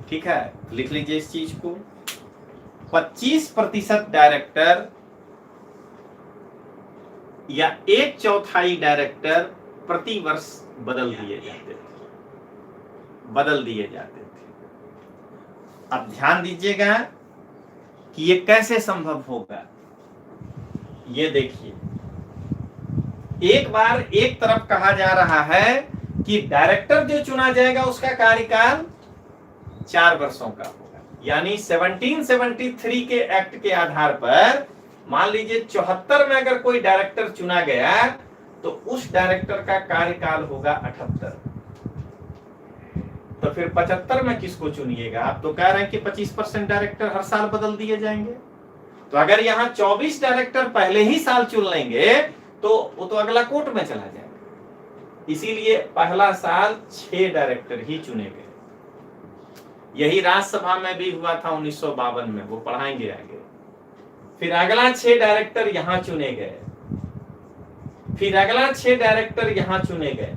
ठीक है, लिख लीजिए इस चीज को, 25% डायरेक्टर या 1/4 डायरेक्टर प्रति वर्ष बदल दिए जाते थे। अब ध्यान दीजिएगा कि ये कैसे संभव होगा। ये देखिए, एक बार एक तरफ कहा जा रहा है कि डायरेक्टर जो चुना जाएगा उसका कार्यकाल 4 वर्षों का होगा, यानी 1773 के एक्ट के आधार पर मान लीजिए 74 में अगर कोई डायरेक्टर चुना गया तो उस डायरेक्टर का कार्यकाल होगा 78। तो फिर 75 में किसको चुनिएगा? आप तो कह रहे हैं कि 25% डायरेक्टर हर साल बदल दिए जाएंगे। तो अगर यहाँ 24 डायरेक्टर पहले ही साल चुन लेंगे तो वो तो अगला कोर्ट में चला जाएगा। इसीलिए पहला साल 6 डायरेक्टर ही चुने गए। यही राज्यसभा में भी हुआ था 1952 में, वो पढ़ाएंगे आगे। फिर अगला 6 डायरेक्टर यहां चुने गए, फिर अगला 6 डायरेक्टर यहां चुने गए,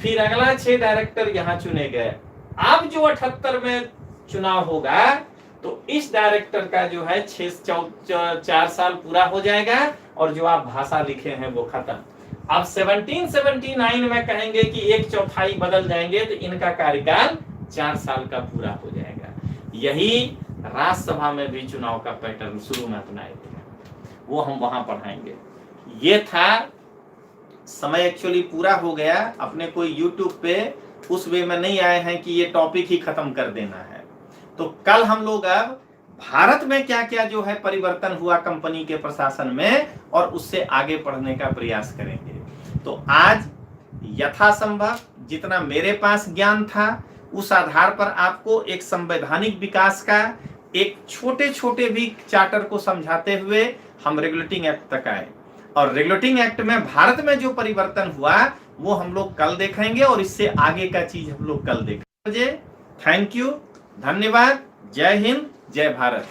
फिर अगला 6 डायरेक्टर यहां चुने गए। अब जो 78 में चुनाव होगा तो इस डायरेक्टर का जो है 4 साल पूरा हो जाएगा और जो आप भाषा लिखे हैं वो खत्म। अब 1779 में कहेंगे कि 1/4 बदल जाएंगे तो इनका कार्यकाल 4 साल का पूरा हो जाएगा। यही राज्यसभा में भी चुनाव का पैटर्न शुरू में अपनाए थे, वो हम वहां पढ़ाएंगे। ये था, समय एक्चुअली पूरा हो गया। अपने कोई यूट्यूब पे उस वे में नहीं आए हैं कि ये टॉपिक ही खत्म कर देना है। तो कल हम लोग अब भारत में क्या क्या जो है परिवर्तन हुआ कंपनी के प्रशासन में, और उससे आगे पढ़ने का प्रयास करेंगे। तो आज यथासंभव जितना मेरे पास ज्ञान था, उस आधार पर आपको एक संवैधानिक विकास का एक छोटे छोटे भी चार्टर को समझाते हुए हम रेगुलेटिंग एक्ट तक आए। और रेगुलेटिंग एक्ट में भारत में जो परिवर्तन हुआ वो हम लोग कल देखेंगे, और इससे आगे का चीज हम लोग कल देखेंगे। थैंक यू, धन्यवाद, जय हिंद, जय भारत।